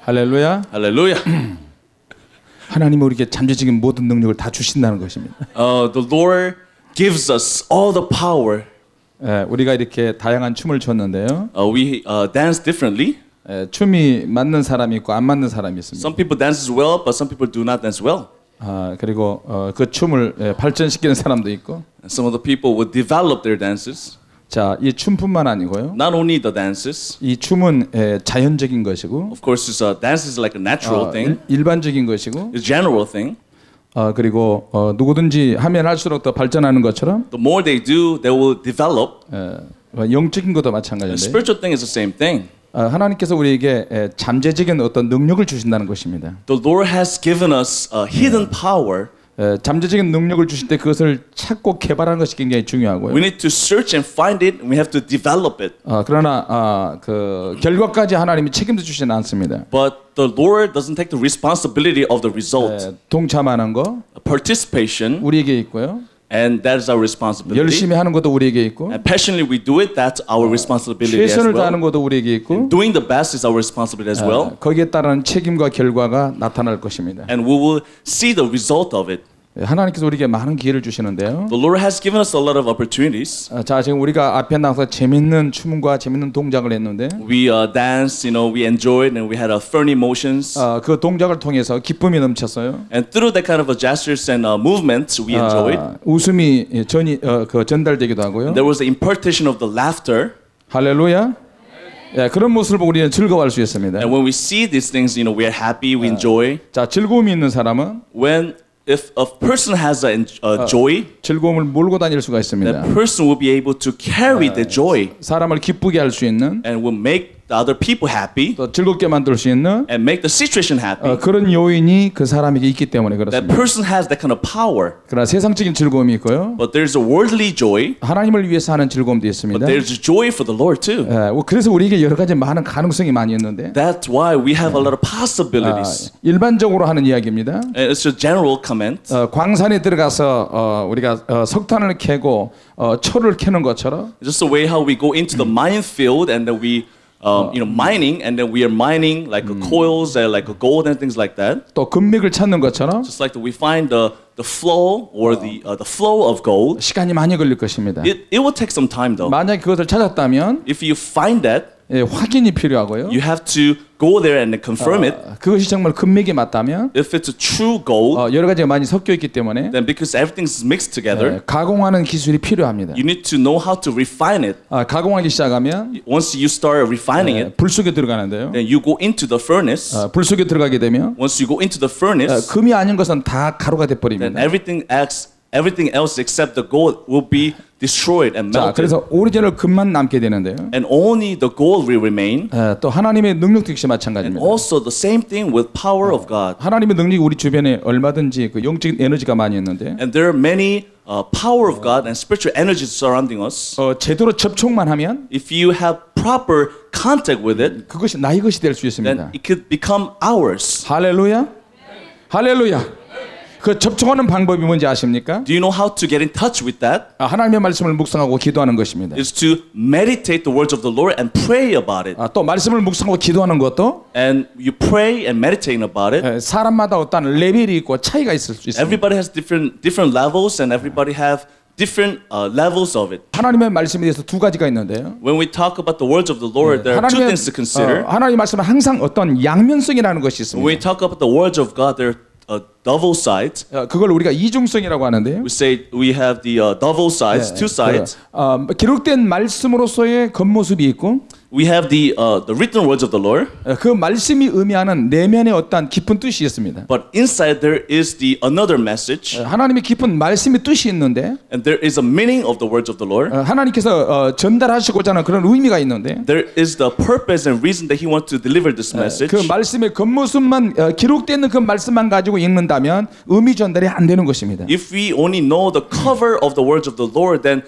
할렐루야. Hallelujah. 하나님은 우리에게 잠재적인 모든 능력을 다 주신다는 것입니다. The Lord gives us all the power. 우리가 이렇게 다양한 춤을 췄는데요. We dance differently. 춤이 맞는 사람이 있고 안 맞는 사람이 있습니다. Some people dance well, but some people do not dance well. 그리고 그 춤을 발전시키는 사람도 있고. Some of the people will develop their dances. 자, 이 춤뿐만 아니고요. Not only the dances. 이 춤은 자연적인 것이고. Of course, dance is like a natural thing. 일반적인 것이고. It's a general thing. 그리고 누구든지 하면 할수록 더 발전하는 것처럼. The more they do, they will develop. 영적인 것도 마찬가지인데. The spiritual thing is the same thing. 하나님께서 우리에게 잠재적인 어떤 능력을 주신다는 것입니다. The Lord has given us a hidden power. 잠재적인 능력을 주실 때 그것을 찾고 개발하는 것이 굉장히 중요하고요. We need to search and find it, and we have to develop it. 그러나 그 결과까지 하나님이 책임져 주시지는 않습니다. But the Lord doesn't take the responsibility of the result. 동참하는 거, Participation, 우리에게 있고요. and that is our responsibility. 열심히 하는 것도 우리에게 있고. And passionately we do it, that's our responsibility as 최선을 다하는 well. 것도 우리에게 있고. Doing the best is our responsibility as well. 거기에 따른 책임과 결과가 나타날 것입니다. And we will see the result of it. 하나님께서 우리에게 많은 기회를 주시는데요. The Lord has given us a lot of opportunities. 자, 지금 우리가 앞에 나와서 재밌는 춤과 재밌는 동작을 했는데. We danced, we enjoyed, and we had funny motions. 그 동작을 통해서 기쁨이 넘쳤어요. And through that kind of gestures and movements, we enjoyed. 웃음이 전달되기도 하고요. There was the impartation of the laughter. 할렐루야. 그런 모습을 보고 우리는 즐거워할 수 있습니다. And when we see these things, we are happy, we enjoy. 자, 즐거움이 있는 사람은 If a person has a joy, 즐거움을 몰고 다닐 수가 있습니다. that person will be able to carry the joy 사람을 기쁘게 할 수 있는 and will make the other people happy 또 즐겁게 만들 수 있는 and make the situation happy. 그런 요인이 그 사람에게 있기 때문에 That 그렇습니다. person has that kind of power. 그러나 세상적인 즐거움이 있고요. But there's a worldly joy. 하나님을 위해서 하는 즐거움도 있습니다. But there's joy for the Lord too. 그래서 우리에게 여러 가지 많은 가능성이 많이 있는데. That's why we have a lot of possibilities. 일반적으로 하는 이야기입니다. And it's a general comment. 광산에 들어가서 우리가 석탄을 캐고 철을 캐는 것처럼. Just the way how we go into the minefield and then we mining, and then we are mining like coils, like gold and things like that. 또 금맥을 찾는 것처럼. Just like we find the flow or the flow of gold. 시간이 많이 걸릴 것입니다. It will take some time though. 만약에 그것을 찾았다면, if you find that, 확인이 필요하고요. you have to go there and confirm it. 그것이 정말 금맥이 맞다면, if it's a true gold, 여러 가지가 많이 섞여 있기 때문에, then because everything's mixed together, 가공하는 기술이 필요합니다. you need to know how to refine it. 가공하기 시작하면, once you start refining it, 불 속에 들어가는데요. then you go into the furnace. 불 속에 들어가게 되면, once you go into the furnace, 금이 아닌 것은 다 가루가 돼 버립니다. then everything else except the gold will be destroyed and melted. 자, 그래서 오리지널 금만 남게 되는데요. And only the gold will remain. 또 하나님의 능력도 역시 마찬가지입니다. And also the same thing with power of God. 하나님의 능력이 우리 주변에 얼마든지 그 영적인 에너지가 많이 있는데. And there are many power of God and spiritual energies surrounding us. 제대로 접촉만 하면, if you have proper contact with it, 그것이 나의 것이 될 수 있습니다. then it could become ours. 할렐루야. 할렐루야. 그 접촉하는 방법이 뭔지 아십니까? Do you know how to get in touch with that? 하나님의 말씀을 묵상하고 기도하는 것입니다. Is to meditate the words of the Lord and pray about it. 또 말씀을 묵상하고 기도하는 것도 and you pray and meditate about it. 사람마다 어떤 레벨이 있고 차이가 있을 수 있습니다. Everybody has different levels and everybody have different levels of it. 하나님의 말씀에 대해서 두 가지가 있는데요. When we talk about the words of the Lord, there are two things to consider. 하나님의 말씀은 항상 어떤 양면성이라는 것이 있습니다. When we talk about the words of God, there are double sides. 그걸 우리가 이중성이라고 하는데요. We say we have the double sides, two sides. 기록된 말씀으로서의 겉모습이 있고, we have the written words of the Lord. 그 말씀이 의미하는 내면의 어떤 깊은 뜻이 있습니다. But inside there is the another message. 하나님의 깊은 말씀의 뜻이 있는데, and there is a meaning of the words of the Lord. 하나님께서 전달하시고자 하는 그런 의미가 있는데, there is the purpose and reason that He wants to deliver this message. 그 말씀의 겉모습만 기록되는 그 말씀만 가지고 읽는다면 의미 전달이 안 되는 것입니다. If we only know the cover of the words of the Lord, then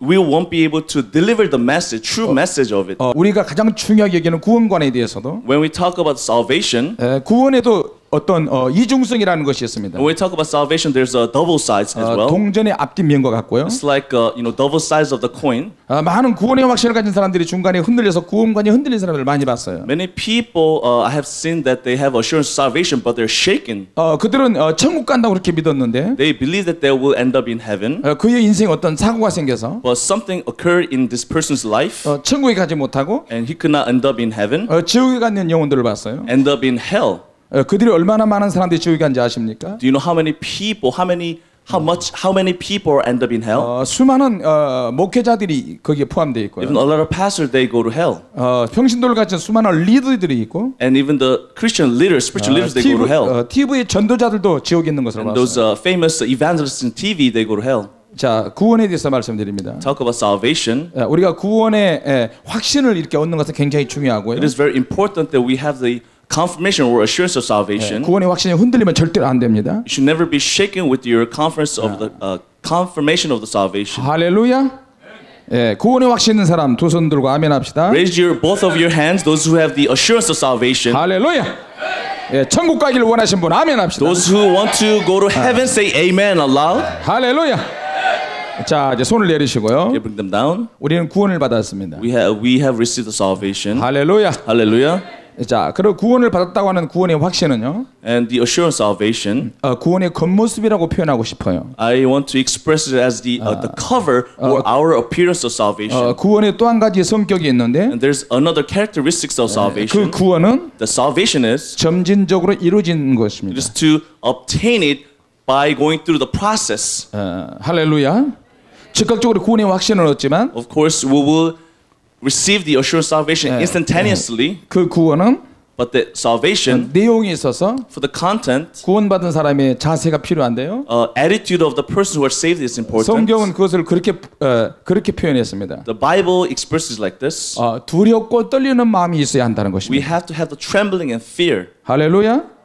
we won't be able to deliver the message, true message of it. 우리가 가장 중요하게 여기는 구원관에 대해서도, when we talk about salvation, 구원에도 어떤 이중성이라는 것이 있습니다. When we talk about salvation, there's double sides as well. 동전의 앞뒷면과 같고요. It's like double sides of the coin. 많은 구원의 확신을 가진 사람들이 중간에 흔들려서 구원관이 흔들린 사람들을 많이 봤어요. Many people I have seen that they have assurance of salvation, but they're shaken. 그들은 천국 간다고 그렇게 믿었는데 They believe that they will end up in heaven. 그의 인생에 어떤 사고가 생겨서 But something occurred in this person's life, 천국에 가지 못하고 and he could not end up in heaven. 지옥에 가는 영혼들을 봤어요. End up in hell. 그들이 얼마나 많은 사람들이 지옥에 간지 아십니까? Do you know how many people, how many people end up in hell? 수많은 목회자들이 거기에 포함되어 있고요. Even a lot of pastors, they go to hell. 평신도를 가진 수많은 리더들이 있고 And even the Christian leaders, spiritual leaders, they go to hell. TV의 전도자들도 지옥에 있는 것을 And those 봤어요. famous evangelists in TV, they go to hell. 자, 구원에 대해서 말씀드립니다. Talk about salvation. 우리가 구원의 확신을 이렇게 얻는 것은 굉장히 중요하고요. It is very important that we have the confirmation or assurance of salvation. 구원의 확신이 흔들리면 절대로 안 됩니다. You should never be shaken with your confidence of the confirmation of the salvation. 할렐루야. 구원의 확신 있는 사람 두 손 들고 아멘 합시다. Raise both of your hands, those who have the assurance of salvation. 할렐루야. 천국 가기를 원하신 분 아멘 합시다. Those who want to go to heaven, say amen aloud. 할렐루야. 자, 이제 손을 내리시고요. You bring them down. 우리는 구원을 받았습니다. We have received the salvation. 할렐루야. Hallelujah. 자, 그리고 구원을 받았다고 하는 구원의 확신은요. And the assurance of salvation, 구원의 겉모습이라고 표현하고 싶어요. I want to express it as the cover or our appearance of salvation. 구원의 또 한 가지 성격이 있는데 And there's another characteristics of 그 salvation. 구원은 The salvation is 점진적으로 이루어지는 것입니다. it is to obtain it by going through the process. 할렐루야. 즉각적으로 구원의 확신을 얻지만 Of course, we will receive the assurance of salvation instantaneously, 그 구원은 but the salvation, 내용이 있어서 for the content, 구원받은 사람의 자세가 필요한데요. attitude of the person who are saved is important. 성경은 그것을 그렇게 표현했습니다. The Bible expresses like this. 두렵고 떨리는 마음이 있어야 한다는 We 것입니다. have to have the trembling and fear. 할렐루야.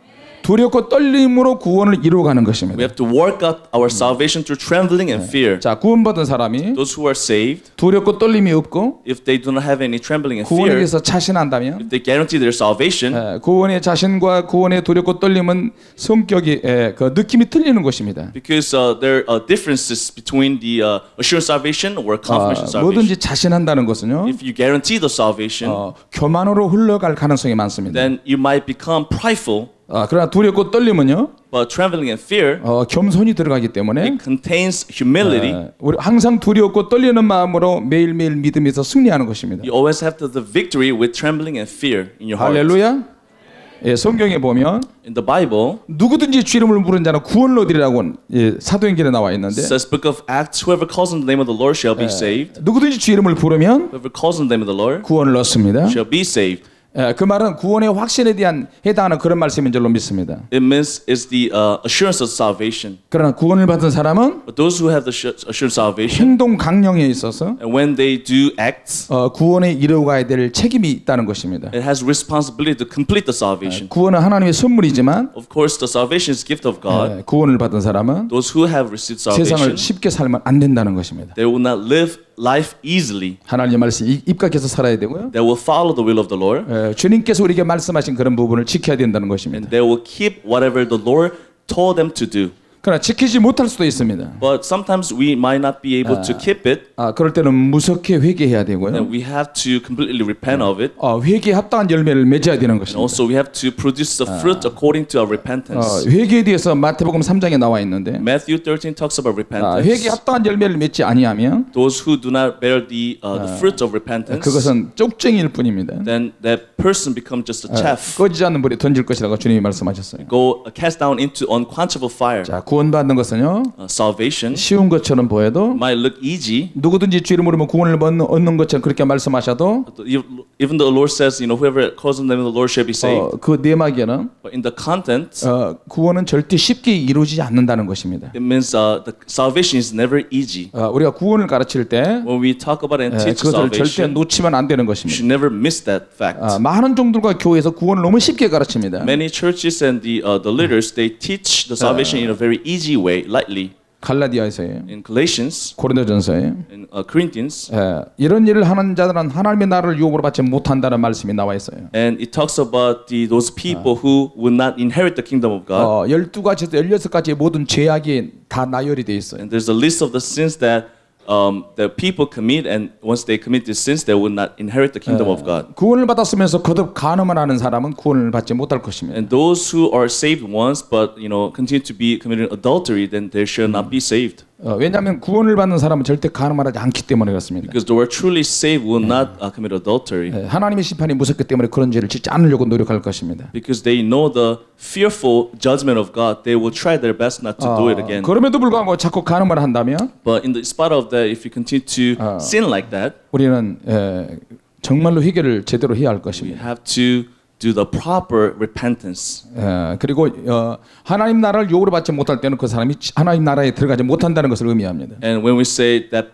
두렵고 떨림으로 구원을 이루어가는 것입니다. We have to work out our salvation through trembling and fear. 자, 구원받은 사람이 Those who are saved, 두렵고 떨림이 없고 if they do not have any trembling and 구원에 fear, 대해서 자신한다면 if they guarantee their salvation, 구원의 자신과 구원의 두렵고 떨림은 성격이 그 느낌이 틀리는 것입니다. because there are differences between the assurance salvation or confirmation salvation. 뭐든지 자신한다는 것은요. If you guarantee the salvation, 교만으로 흘러갈 가능성이 많습니다. then you might become prideful. 그러나 두렵고 떨림은요. But trembling and fear, 겸손이 들어가기 때문에 it contains humility. 우리 항상 두렵고 떨리는 마음으로 매일매일 믿음에서 승리하는 것입니다. You always have the victory with trembling and fear in your heart. 할렐루야. 성경에 보면 In the Bible, 누구든지 주 이름을 부르는 자는 구원을 얻으리라고 사도행전에 나와 있는데 it says, Book of Acts, whoever calls on the name of the Lord shall be saved. 누구든지 주 이름을 부르면 Whoever calls on the name of the Lord 구원을 얻습니다. shall be saved. 그 말은 구원의 확신에 대한 해당하는 그런 말씀인 줄로 믿습니다. It means it's the assurance of salvation. 그러나 구원을 받은 사람은 But those who have the assurance of salvation, 행동 강령에 있어서 and when they do act, 구원에 이루어가야 될 책임이 있다는 것입니다. it has responsibility to complete the salvation. 구원은 하나님의 선물이지만 Of course, the salvation is a gift of God. 구원을 받은 사람은 Those who have received 세상을 salvation, 쉽게 살면 안 된다는 것입니다. they will not live life easily. 하나님의 말씀 입각해서 살아야 되고요. They will follow the will of the Lord, 주님께서 우리에게 말씀하신 그런 부분을 지켜야 된다는 것입니다. and they will keep whatever the Lord told them to do. 그러나 지키지 못할 수도 있습니다. But sometimes we might not be able to keep it, 그럴 때는 무섭게 회개해야 되고요. and we have to completely repent of it. 회개에 합당한 열매를 맺어야 되는 And 것입니다. also we have to produce the fruit according to our repentance. 회개에 대해서 마태복음 3장에 나와 있는데 Matthew 13 talks about 회개에 repentance. 합당한 열매를 맺지 아니하면 Those who do not bear the fruit of repentance, 그것은 쪽쟁이일 뿐입니다. then that person becomes just a chaff. 꺼지지 않는 불에 던질 것이라고 주님이 말씀하셨어요. Go cast down into unquenchable fire. 자, 구원받는 것은요. Salvation 쉬운 것처럼 보여도 might look easy. 누구든지 주 이름으로 구원을 얻는 것처럼 그렇게 말씀하셔도 Even though the Lord says, whoever calls on the name of the Lord shall be saved. 그 내막에는 But in the content, 구원은 절대 쉽게 이루어지지 않는다는 것입니다. it means the salvation is never easy. 우리가 구원을 가르칠 때 When we talk about and teach 그것을 절대 salvation, 놓치면 안 되는 you 것입니다. should never miss that fact. 많은 종들과 교회에서 구원을 너무 쉽게 가르칩니다. Many churches and the leaders, they teach the salvation in a very easy way, lightly. 갈라디아서에 in Galatians, 고린도전서에 in Corinthians, 이런 일을 하는 자들은 하나님의 나라를 유업으로 받지 못한다는 말씀이 나와 있어요. and it talks about those people who will not inherit the kingdom of God. 12가지에서 16가지의 모든 죄악이 다 나열이 돼 있어요. And there's a list of the sins that the people commit, and once they commit these sins, they will not inherit the kingdom of God. 구원을 받았으면서 거듭 간음을 하는 사람은 구원을 받지 못할 것입니다. And those who are saved once, but continue to be committing adultery, then they shall not be saved. 왜냐하면 구원을 받는 사람은 절대 간음을 하지 않기 때문에 그렇습니다. Because the word truly saved will not commit adultery. 하나님의 심판이 무섭기 때문에 그런 죄를 짓지 않으려고 노력할 것입니다. Because they know the fearful judgment of God, they will try their best not to do it again. 그럼에도 불구하고 자꾸 간음을 한다면 But in the spite of that, if you continue to sin like that, 우리는 정말로 회개를 제대로 해야 할 we 것입니다. have to do the proper repentance. 그리고 하나님 나라를 요구로 받지 못할 때는 그 사람이 하나님 나라에 들어가지 못한다는 것을 의미합니다. And when we say that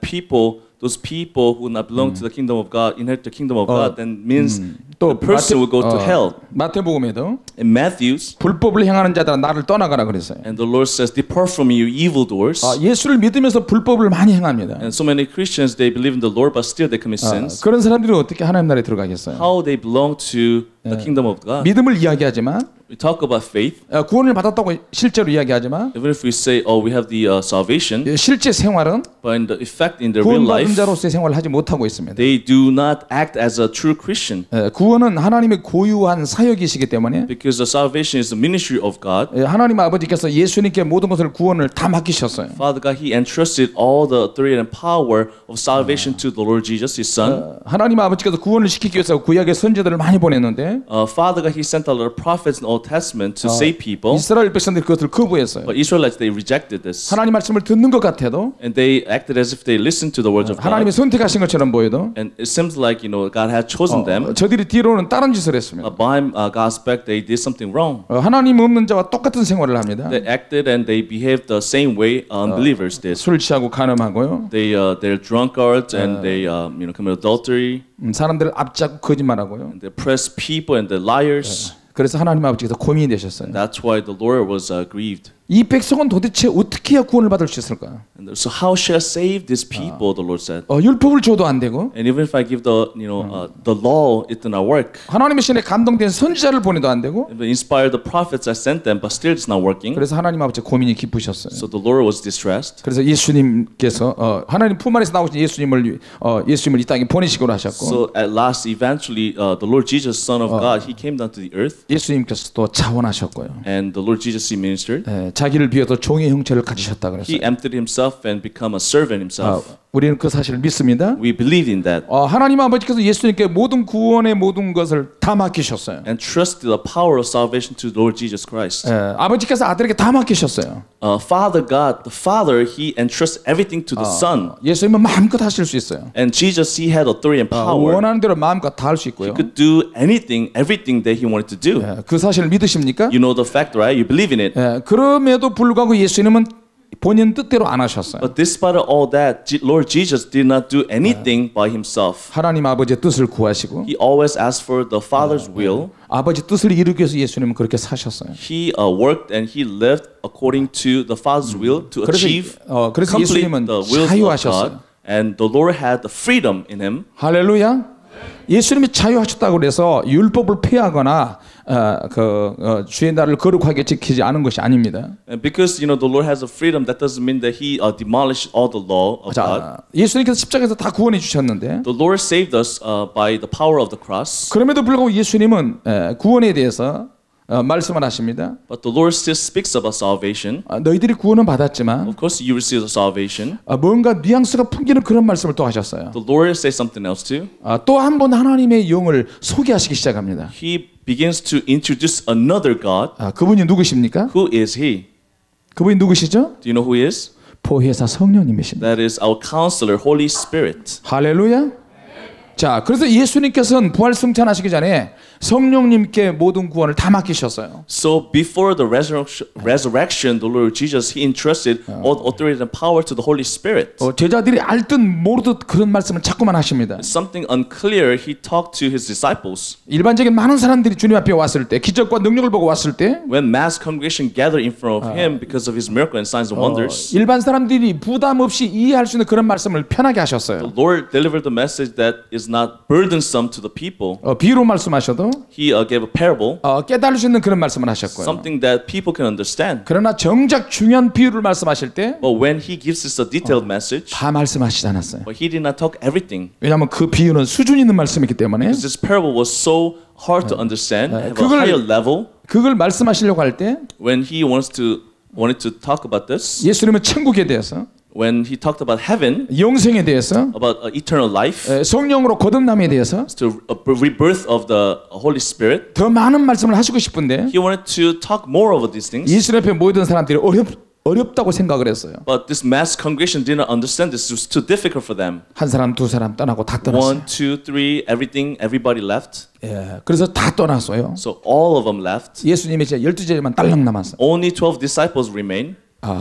those people who not belong to the kingdom of God inherit the kingdom of God, then means the person will go to hell. 마태복음에도 In Matthew's, 불법을 행하는 자들아 나를 떠나가라 그랬어요. and the Lord says, "Depart from you, evildoers." 예수를 믿으면서 불법을 많이 행합니다. And so many Christians, they believe in the Lord, but still they commit sins. 그런 사람들이 어떻게 하나님 나라에 들어가겠어요? How they belong to the kingdom of God? 믿음을 이야기하지만 We talk about faith, 구원을 받았다고 실제로 이야기하지만 even if we say, "Oh, we have the salvation," 실제 생활은 but in the effect in their real 구원받은 life, 자로서의 생활을 하지 못하고 있습니다. they do not act as a true Christian. 구원은 하나님의 고유한 사역이시기 때문에 Because the salvation is the ministry of God. 하나님 아버지께서 예수님께 모든 것을 구원을 다 맡기셨어요. Father God, He entrusted all the authority and power of salvation to the Lord Jesus, His Son. 하나님 아버지께서 구원을 시키기 위해서 구약의 선지자들을 많이 보냈는데 Father God, He sent a lot of prophets in the Old Testament to save people. 이스라엘 백성들이 그것을 거부했어요. But Israelites, they rejected this. 하나님 말씀을 듣는 것 같아도 And they acted as if they listened to the words of 하나님이 God. 선택하신 것처럼 보여도 And it seems like, God had chosen them. 저들이 뒤로는 다른 짓을 했습니다. Behind God's back, they did something wrong. 하나님 없는 자와 똑같은 생활을 합니다. They acted and they behaved the same way unbelievers did. 술 취하고 간음하고요. They're drunkards and they commit adultery. 사람들을 압잡고 거짓말하고요. And they oppress people and they're liars. 그래서 하나님 아버지께서 고민이 되셨어요. That's why the Lord was grieved. 이 백성은 도대체 어떻게 해야 구원을 받을 수 있을까? And so how shall I save these people? The Lord said. 율법을 줘도 안 되고 And even if I give the law, it did not work. 하나님의 신에 감동된 선지자를 보내도 안 되고 If I inspired the prophets, I sent them, but still it's not working. 그래서 하나님 아버지 고민이 깊으셨어요. So the Lord was distressed. 그래서 예수님께서 하나님 품 안에서 나오신 예수님을 이 땅에 보내시기로 하셨고 So at last, eventually, the Lord Jesus, Son of God, He came down to the earth, 예수님께서 또 자원하셨고요. and the Lord Jesus, He ministered. 자기를 비워서 종의 형체를 가지셨다 He 그랬어요. emptied Himself and become a servant Himself. 우리는 그 사실을 믿습니다. We believe in that 하나님 아버지께서 예수님께 모든 구원의 모든 것을 다 맡기셨어요. and trust the power of salvation to the Lord Jesus Christ. 아버지께서 아들에게 다 맡기셨어요. Father God, the Father, He entrusts everything to the Son. 예수님은 마음껏 하실 수 있어요. And Jesus, He had authority and power. 원하는 대로 마음껏 다 할 수 있고요. He could do anything, everything that He wanted to do. 그 사실을 믿으십니까? You know the fact, right? You believe in it. 그럼에도 불구하고 예수님은 본인 뜻대로 안 하셨어요. But despite all that, Lord Jesus did not do anything by Himself. 하나님 아버지의 뜻을 구하시고 He always asked for the Father's will. 아버지 뜻을 이루기 위해서 예수님은 그렇게 사셨어요. He worked and He lived according to the Father's will to achieve, 그래서 complete 예수님은 the will of 자유하셨어요. God. And the Lord had the freedom in Him. 할렐루야. 예수님이 자유하셨다고 그래서 율법을 폐하거나 주의 날을 거룩하게 지키지 않은 것이 아닙니다. And because the Lord has a freedom, that doesn't mean that He demolished all the law of God. 예수님께서 십자가에서 다 구원해 주셨는데 The Lord saved us by the power of the cross. 그럼에도 불구하고 예수님은 구원에 대해서 말씀을 하십니다. But the Lord still speaks about salvation. 너희들이 구원은 받았지만 Of course, you receive the salvation. 뭔가 뉘앙스가 풍기는 그런 말씀을 또 하셨어요. The Lord says something else too. 또 한 번 하나님의 영을 소개하시기 시작합니다. He begins to introduce another God. 그분이 누구십니까? Who is He? 그분이 누구시죠? Do you know who He is? 보혜사 성령님이십니다. That is our Counselor, Holy Spirit. 할렐루야. 자, 그래서 예수님께서는 부활 승천하시기 전에 성령님께 모든 구원을 다 맡기셨어요. So before the resurrection, the Lord Jesus, He entrusted all authority and power to the Holy Spirit. 제자들이 알듯 모르듯 그런 말씀을 자꾸만 하십니다. Something unclear, He talked to His disciples. 일반적인 많은 사람들이 주님 앞에 왔을 때, 기적과 능력을 보고 왔을 때, When mass congregation gathered in front of Him because of His miracle and signs and wonders, 일반 사람들이 부담 없이 이해할 수 있는 그런 말씀을 편하게 하셨어요. the Lord delivered the message that is not burdensome to the people. 비유로 말씀하셔도 He gave a parable, 깨달을 수 있는 그런 말씀을 하셨고요. something that people can understand. 그러나 정작 중요한 비유를 말씀하실 때 다 But when He gives us a detailed message, 말씀하시지 않았어요. but He did not talk everything. 왜냐하면 그 비유는 수준 있는 말씀이기 때문에 Because this parable was so hard to understand, have a 그걸- higher level. 그걸 말씀하시려고 할 때 When He wanted to talk about this, 예수님은 천국에 대해서, when He talked about heaven, 영생에 대해서, about eternal life, 성령으로 거듭남에 대해서 to a rebirth of the Holy Spirit, 더 많은 말씀을 하시고 싶은데 He wanted to talk more over these things. 예수님 앞에 모이던 사람들이 어렵다고 생각을 했어요. But this mass congregation did not understand this. It was too difficult for them. 한 사람 두 사람 떠나고 다 떠났어요. 1, 2, 3, everybody left. 그래서 다 떠났어요. So all of them left. 예수님이 이제 12제자만 딸랑 남았어요. Only 12 disciples remained.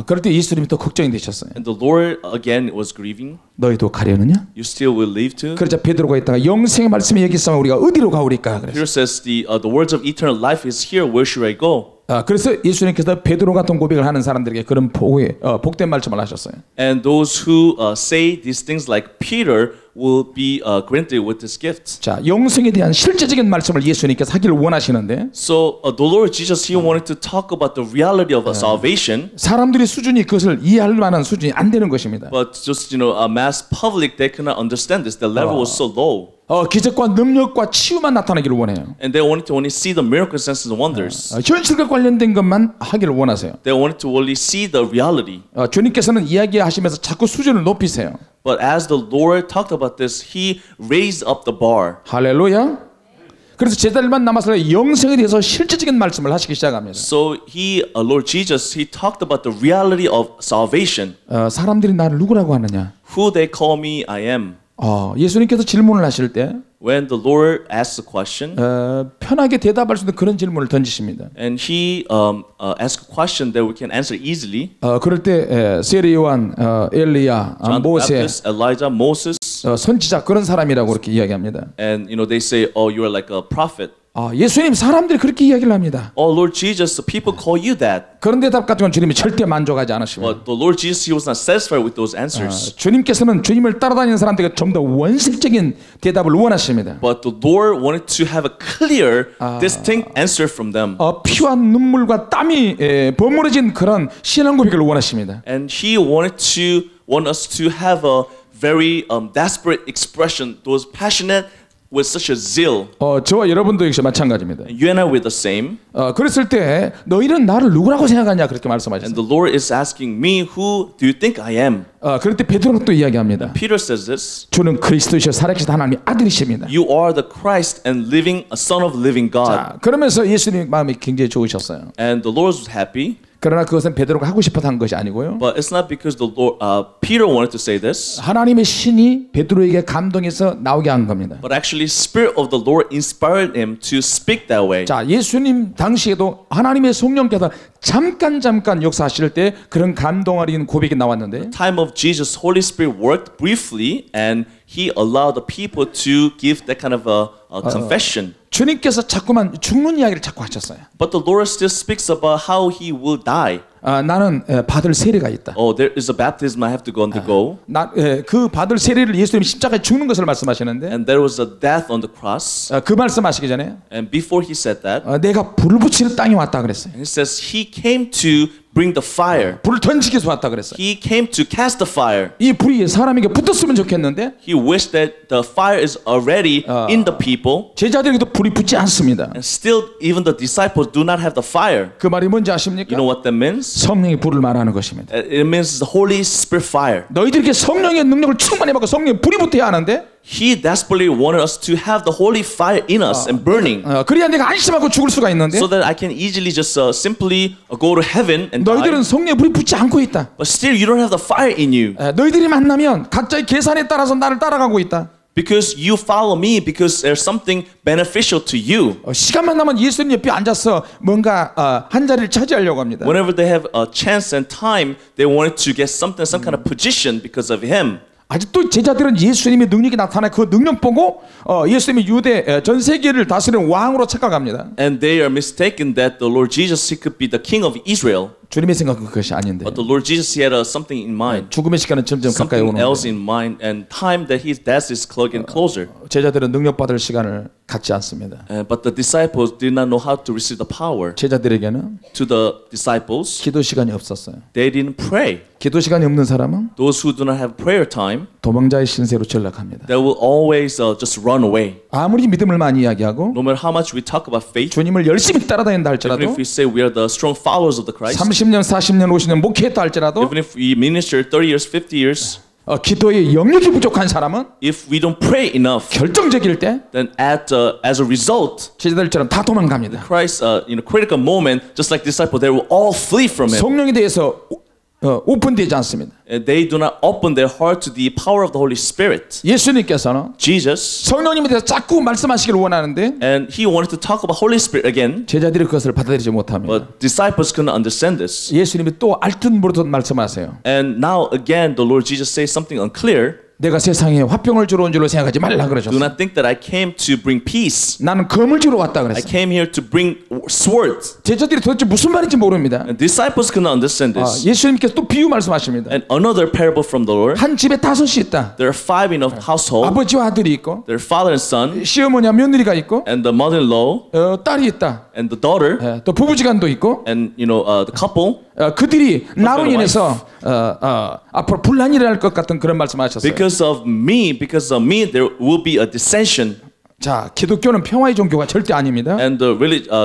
그럴 때 예수님이 또 걱정이 되셨어요. And the Lord again was grieving. 너희도 가려느냐? You still will leave too? 그러자 베드로가 있다가 영생의 말씀이 여기 있으면 우리가 어디로 가오리까? 그랬어요. Peter says the words of eternal life is here. Where should I go? 그래서 예수님께서 베드로 같은 고백을 하는 사람들에게 그런 복된 말씀을 하셨어요. And those who say these things like Peter will be granted with this gift. 자, 영생에 대한 실제적인 말씀을 예수님께서 하기를 원하시는데 So the Lord Jesus, He wanted to talk about the reality of salvation. 사람들의 수준이 그것을 이해할 만한 수준이 안 되는 것입니다. But just a mass public, they cannot understand this. The level was so low. 기적과 능력과 치유만 나타나기를 원해요. And they wanted to only see the miracle signs and wonders. 현실과 관련된 것만 하기를 원하세요. They wanted to only see the reality. 주님께서는 이야기하시면서 자꾸 수준을 높이세요. But as the Lord talked about this, He raised up the bar. 할렐루야. 그래서 제자들만 남아서 영생에 대해서 실제적인 말씀을 하시기 시작합니다. So Lord Jesus, He talked about the reality of salvation. 사람들이 나를 누구라고 하느냐? Who they call me, I am. 예수님께서 질문을 하실 때 When the Lord asks a question, 편하게 대답할 수 있는 그런 질문을 던지십니다. and He asks a question that we can answer easily. 그럴 때 세례 요한, 엘리야, John the 모세, Baptist, Elijah, Moses, 선지자 그런 사람이라고 그렇게 이야기합니다. and they say, "Oh, you are like a prophet." 예수님 사람들이 그렇게 이야기를 합니다. Oh, Lord Jesus, the people call you that. 그런 대답 가지고는 주님이 절대 만족하지 않으십니다. But the Lord Jesus, He was not satisfied with those answers. 주님께서는 주님을 따라다니는 사람들에게 좀 더 원색적인 대답을 원하십니다. But the Lord wanted to have a clear, distinct answer from them. 피와 눈물과 땀이 버무려진 그런 신앙 고백을 원하십니다. And He want us to have a very desperate expression, those passionate with such a zeal. 저와 여러분도 역시 마찬가지입니다. And you and I were the same. 그랬을 때 너희는 나를 누구라고 생각하냐 그렇게 And 말씀하셨어요. the Lord is asking me, who do you think I am? 그럴 때 베드로가 또 이야기합니다. Peter says this. 주는 그리스도이시여 살아계신 하나님의 아들이십니다. You are the Christ and a son of living God. 자, 그러면서 예수님 마음이 굉장히 좋으셨어요. And the Lord was happy. 그러나 그것은 베드로가 하고 싶어서 한 것이 아니고요. But it's not because the Lord, Peter wanted to say this. 하나님의 신이 베드로에게 감동해서 나오게 한 겁니다. But actually, Spirit of the Lord inspired him to speak that way. 자, 예수님 당시에도 하나님의 성령께서 잠깐 역사하실 때 그런 감동 어린 고백이 나왔는데 Time of Jesus, Holy Spirit worked briefly, and He allowed the people to give that kind of a confession. 주님께서 자꾸만 죽는 이야기를 자꾸 하셨어요. But the Lord still speaks about how He will die. 나는 받을 세례가 있다. Oh, there is a baptism I have to undergo. 그 받을 세례를 예수님이 십자가에 죽는 것을 말씀하시는데 And there was a death on the cross. 그 말씀하시기 전에 And before He said that, 내가 불을 붙이는 땅에 왔다 그랬어요. He says He came to bring the fire. 불을 던지기 위해서 왔다 그랬어요. He came to cast the fire. 이 불이 사람에게 붙었으면 좋겠는데 He wished that the fire is already in the people. 제자들에게도 불이 붙지 않습니다. And still, even the disciples do not have the fire. 그 말이 뭔지 아십니까? You know what that means? 성령의 불을 말하는 것입니다. It means the Holy Spirit fire. 너희들에게 성령의 능력을 충만히 받고 성령의 불이 붙어야 하는데 He desperately wanted us to have the holy fire in us and burning, 그래야 내가 안심하고 죽을 수가 있는데 so that I can easily just simply go to heaven and 너희들은 die. 성령의 불이 붙지 않고 있다. But still, you don't have the fire in you. 너희들이 만나면 각자의 계산에 따라서 나를 따라가고 있다. Because you follow me because there's something beneficial to you. 시간만 나면 예수님 옆에 앉아서 뭔가 한 자리를 차지하려고 합니다. Whenever they have a chance and time, they wanted to get something, some kind of position because of him. 아직도 제자들은 예수님의 능력이 나타나 그 능력 보고 예수님이 유대 전 세계를 다스리는 왕으로 착각합니다. And they are mistaken that the Lord Jesus, he could be the king of Israel. 주님의 생각은 그것이 아닌데. But the Lord Jesus, he had something in mind. 죽음의 시간은 점점 가까이 Something 오는 else 거예요. in mind, and time that his death is getting closer. 제자들은 능력 받을 시간을 갖지 않습니다. But the disciples did not know how to receive the power. 제자들에게는 To the disciples, 기도 시간이 없었어요. they didn't pray. 기도 시간이 없는 사람은 Those who do not have prayer time, 도망자의 신세로 전락합니다. they will always just run away. 아무리 믿음을 많이 이야기하고 No matter how much we talk about faith, 주님을 열심히 따라다닌다 even 할지라도 if we say we are the strong followers of the Christ, 30년, 40년, 50년 목회했다 할지라도 even if we minister 30 years, 50 years, 기도의 영역이 부족한 사람은 if we don't pray enough, 결정적일 때 then as a result, 제자들처럼 다 도망갑니다. Christ, in a critical moment, just like disciples, they will all flee from him. 성령에 대해서 오픈되지 않습니다. They do not open their heart to the power of the Holy Spirit. 예수님께서는 Jesus, 성령님에 대해서 자꾸 말씀하시기를 원하는데 and he wanted to talk about Holy Spirit again, 제자들이 그것을 받아들이지 못합니다. but disciples couldn't understand this. 예수님이 또 알듯 모르듯 말씀하세요. And now again, the Lord Jesus says something unclear. 내가 세상에 화평을 주러 온 줄로 생각하지 말라 Do 그러셨어요. not think that I came to bring peace. 나는 검을 주러 왔다 I 그랬어요. came here to bring swords. 제자들이 도대체 무슨 말인지 모릅니다. And disciples couldn't understand this. 예수님께서 또 비유 말씀하십니다. And another parable from the Lord. 한 집에 5이 있다. There are 5 in a household. 아버지와 아들이 있고 Their father and son, 시어머니와 며느리가 있고 and the mother-in-law, 딸이 있다. and the daughter, 또 부부지간도 있고 and the couple. 그들이 나로 인해서 앞으로 분란이 일어날 것 같은 그런 말씀하셨어요. Because of me, there will be a dissension. 자, 기독교는 평화의 종교가 절대 아닙니다. And the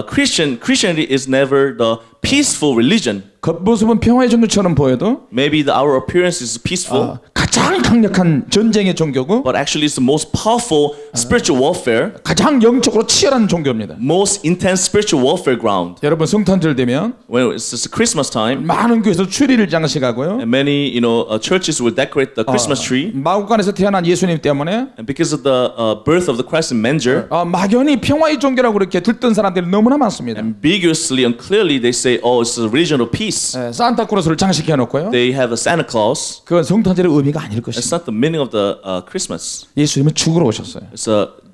Christianity is never the peaceful religion. 겉모습은 평화의 종교처럼 보여도 Maybe our appearance is peaceful, 가장 강력한 전쟁의 종교고 but actually it's the most powerful spiritual warfare, 가장 영적으로 치열한 종교입니다. most intense spiritual warfare ground. 여러분 성탄절 되면 When it's Christmas time, 많은 교회에서 추리를 장식하고요. and many churches will decorate the Christmas tree, 마구간에서 태어난 예수님 때문에 and because of the birth of the Christ in manger, 막연히 평화의 종교라고 그렇게 들던 사람들이 너무나 많습니다. ambiguously and clearly they say, oh, it's a religion of peace. 산타크로스를 장식해 놓고요. They have a Santa Claus. 그건 성탄절의 의미가 아닐 It's 것입니다. not the meaning of the Christmas. 예수님은 죽으러 오셨어요. It's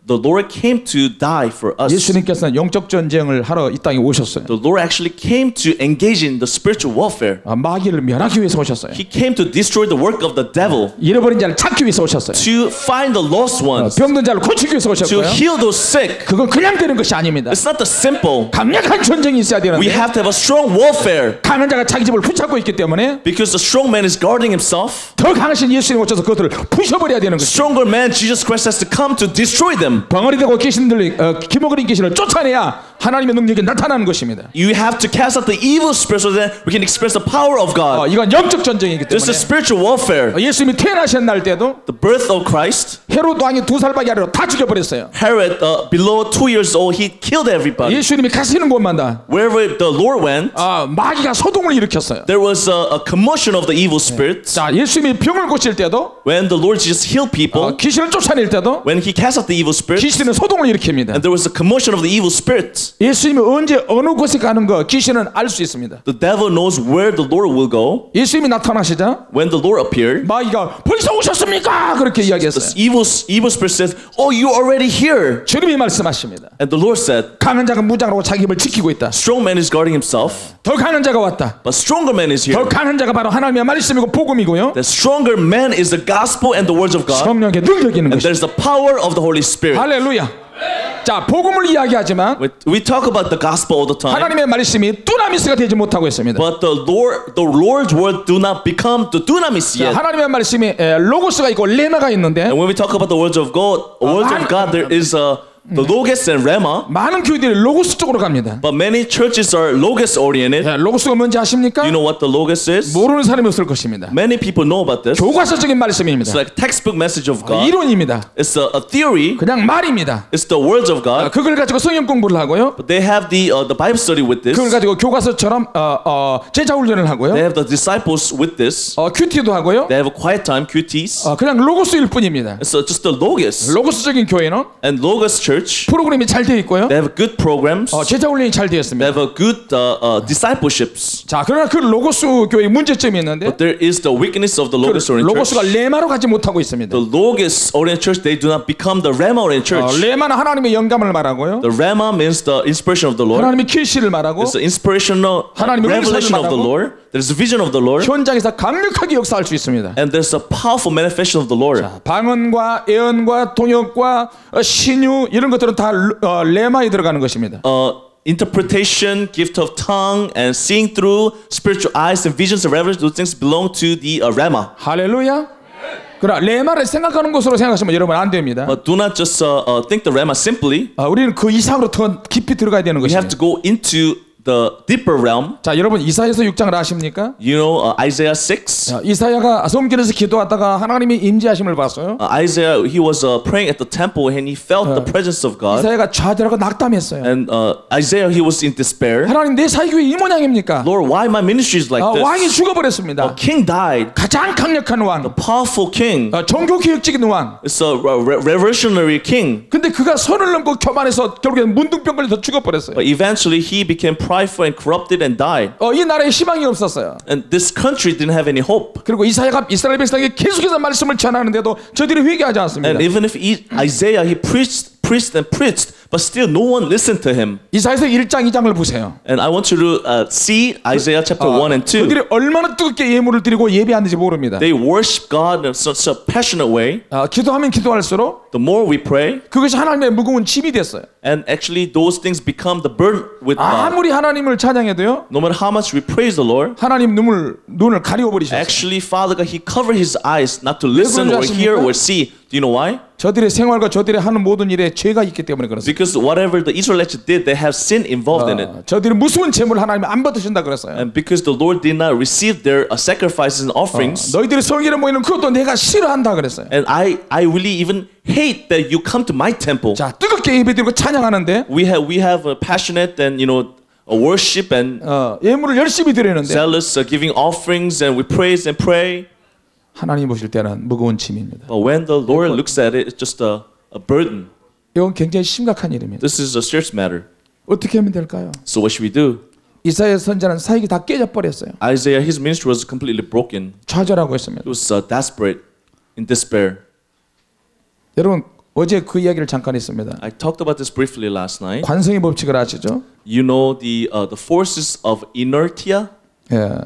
the Lord came to die for us. 예수님께서는 영적 전쟁을 하러 이 땅에 오셨어요. The Lord actually came to engage in the spiritual warfare. 마귀를 멸하기 위해서 오셨어요. He came to destroy the work of the devil, 잃어버린 자를 찾기 위해서 오셨어요. to find the lost ones, 병든 자를 고치기 위해서 to 오셨고요. heal those sick. 그건 그냥 되는 것이 아닙니다. It's not the simple. 강력한 전쟁이 있어야 We 되는데 have to have a strong warfare 강한 자가 자기 집을 붙잡고 있기 때문에 because the strong man is guarding himself. 더 강하신 예수님 오셔서 그것들을 부셔버려야 되는 것이죠. Stronger man, Jesus Christ, has to come to destroy them. 벙어리 되고 귀신들 기모그린 귀신을 쫓아내야 하나님의 능력이 나타나는 것입니다. You have to cast out the evil spirit so that we can express the power of God. 이건 영적 전쟁이기 This is 때문에 spiritual warfare. 예수님이 태어나신 날 때도 The birth of Christ, 헤롯 왕이 2살밖에 아래로 다 죽여버렸어요. Herod, below 2 years old, he killed everybody. 예수님이 가시는 곳마다 Wherever the Lord went, 마귀가 소동을 일으켰어요. there was a commotion of the evil spirits. 자, 예수님이 병을 고칠 때도 When the Lord Jesus healed people, 귀신을 쫓아낼 때도 when he cast out the evil spirits, 귀신은 소동을 일으킵니다. and there was a commotion of the evil spirits. 예수님이 언제 어느 곳에 가는 거 귀신은 알 수 있습니다. The devil knows where the Lord will go. 예수님이 나타나시자 When the Lord appeared, 마귀가 벌써 오셨습니까? 그렇게 the 이야기했어요. evil spirit says, "Oh, you're already here." 주님이 말씀하십니다. And the Lord said, 강한 자가 무장하고 자기 힘을 지키고 있다. "Strong man is guarding himself, 더 강한 자가 왔다. but stronger man is 더 here." 강한 자가 바로 하나님의 말씀이고 복음이고요. The stronger man is the gospel and the words of God, 성령의 능력이 있는 and 것이다. there's the power of the Holy Spirit. 할렐루야. 자, 복음을 이야기하지만 We talk about the gospel all the time, 하나님의 말씀이 두나미스가 되지 못하고 있습니다. but the Lord's word do not become the dunamis 자, yet. 하나님의 말씀이 로고스가 있고 레마가 있는데 And when we talk about the words of God, there is the Logos and Rhema, 많은 교회들이 로고스 쪽으로 갑니다. but many churches are Logos oriented. 자, 로고스가 뭔지 아십니까? You know what the Logos is? 모르는 사람이 없을 것입니다. Many people know about this. 교과서적인 말씀입니다. It's like textbook message of God. 이론입니다. It's a theory. 그냥 말입니다. It's the words of God. 그걸 가지고 성경 공부를 하고요. But they have the Bible study with this. 그걸 가지고 교과서처럼 제자 훈련을 하고요. They have the disciples with this. 큐티도 하고요. They have a quiet time, QTs. 그냥 로고스일 뿐입니다. It's just the Logos. 로고스적인 교회는 And Logos Church, 프로그램이 잘 되어 있고요. they have good programs. 제자 훈련이 잘 되어 They 있습니다. have a good discipleships. 자, 그러나 그 로고스 교회의 문제점이 있는데 But there is the weakness of the 그 Logos oriented 로고스가 church. 레마로 가지 못하고 있습니다. The Logos oriented church, they do not become the Rhema oriented church. 레마는 하나님의 영감을 말하고요. The Rhema means the inspiration of the Lord. 하나님의 계시를 말하고 It's the inspirational 하나님의 revelation of the 말하고 Lord. There's a vision of the Lord. 현장에서 강력하게 역사할 수 있습니다. And there's a powerful manifestation of the Lord. 방언과 예언과 통역과 신유 이런 것들은 다 레마에 들어가는 것입니다. Interpretation, gift of tongue, and seeing through spiritual eyes and visions and revelations, those things belong to the Rhema. 할렐루야. 그러나 레마를 생각하는 것으로 생각하시면 여러분 안 됩니다. But do not just think the Rhema simply. 우리는 그 이상으로 더 깊이 들어가야 되는 We have 것입니다. to go into the deeper realm. 자, 여러분 이사야서 6장을 아십니까? You know Isaiah 6. 이사야가 성전에서 기도하다가 하나님이 임재하심을 봤어요. Isaiah, he was praying at the temple and he felt the presence of God. 이사야가 좌절하고 낙담했어요. And Isaiah, he was in despair. 하나님 내 사이교회 이 모양입니까? Lord, why my ministry is like 왕이 this? 죽어버렸습니다. A king died. 가장 강력한 왕, Powerful king. 종교개혁적인 왕. It's a revolutionary king. 근데 그가 선을 넘고 교만해서 결국엔 문둥병 걸려서 죽어버렸어요. But eventually he became prideful and corrupted and died. 이 나라에 희망이 없었어요. And this country didn't have any hope. 그리고 이사야가 이스라엘 백성에게 계속해서 말씀을 전하는데도 저들이 회개하지 않습니다. And even if Isaiah, he preached, but still no one listened to him. 이사야서 1장 2장을 보세요. And I want you to see Isaiah chapter 1 and 2. 그들이 얼마나 뜨겁게 예물을 드리고 예배하는지 모릅니다. They worship God in such a passionate way. 기도하면 기도할수록 The more we pray, 그것이 하나님의 무거운 짐이 됐어요. and actually those things become the burden with God. 아무리 하나님을 찬양해도요, No matter how much we praise the Lord, 하나님 눈을 가려버리셨어요. actually Father God, He covered His eyes not to listen or hear or see. Do you know why? 저들의 생활과 저들의 하는 모든 일에 죄가 있기 때문에 그렇습니다. Because whatever the Israelites did, they have sin involved in it. 저들이 무서운 제물 하나님 안 받으신다 그랬어요. And because the Lord did not receive their sacrifices and offerings, 너희들이 성결에 모이는 그것도 내가 싫어한다 그랬어요. and I really even hate that you come to my temple. 자, 뜨겁게 예배드리고 찬양하는데 We have a passionate and a worship and 예물을 열심히 드리는데 zealous giving offerings, and we praise and pray. 하나님 보실 때는 무거운 짐입니다. But when the Lord looks at it, it's just a burden. 이건 굉장히 심각한 일입니다. This is a serious matter. 어떻게 하면 될까요? So what should we do? 이사야 선지자는 사역이 다 깨져버렸어요. Isaiah, his ministry was completely broken. 좌절하고 있습니다. He was desperate, in despair. 여러분 어제 그 이야기를 잠깐 했습니다. I talked about this briefly last night. 관성의 법칙을 아시죠? You know the forces of inertia. 예.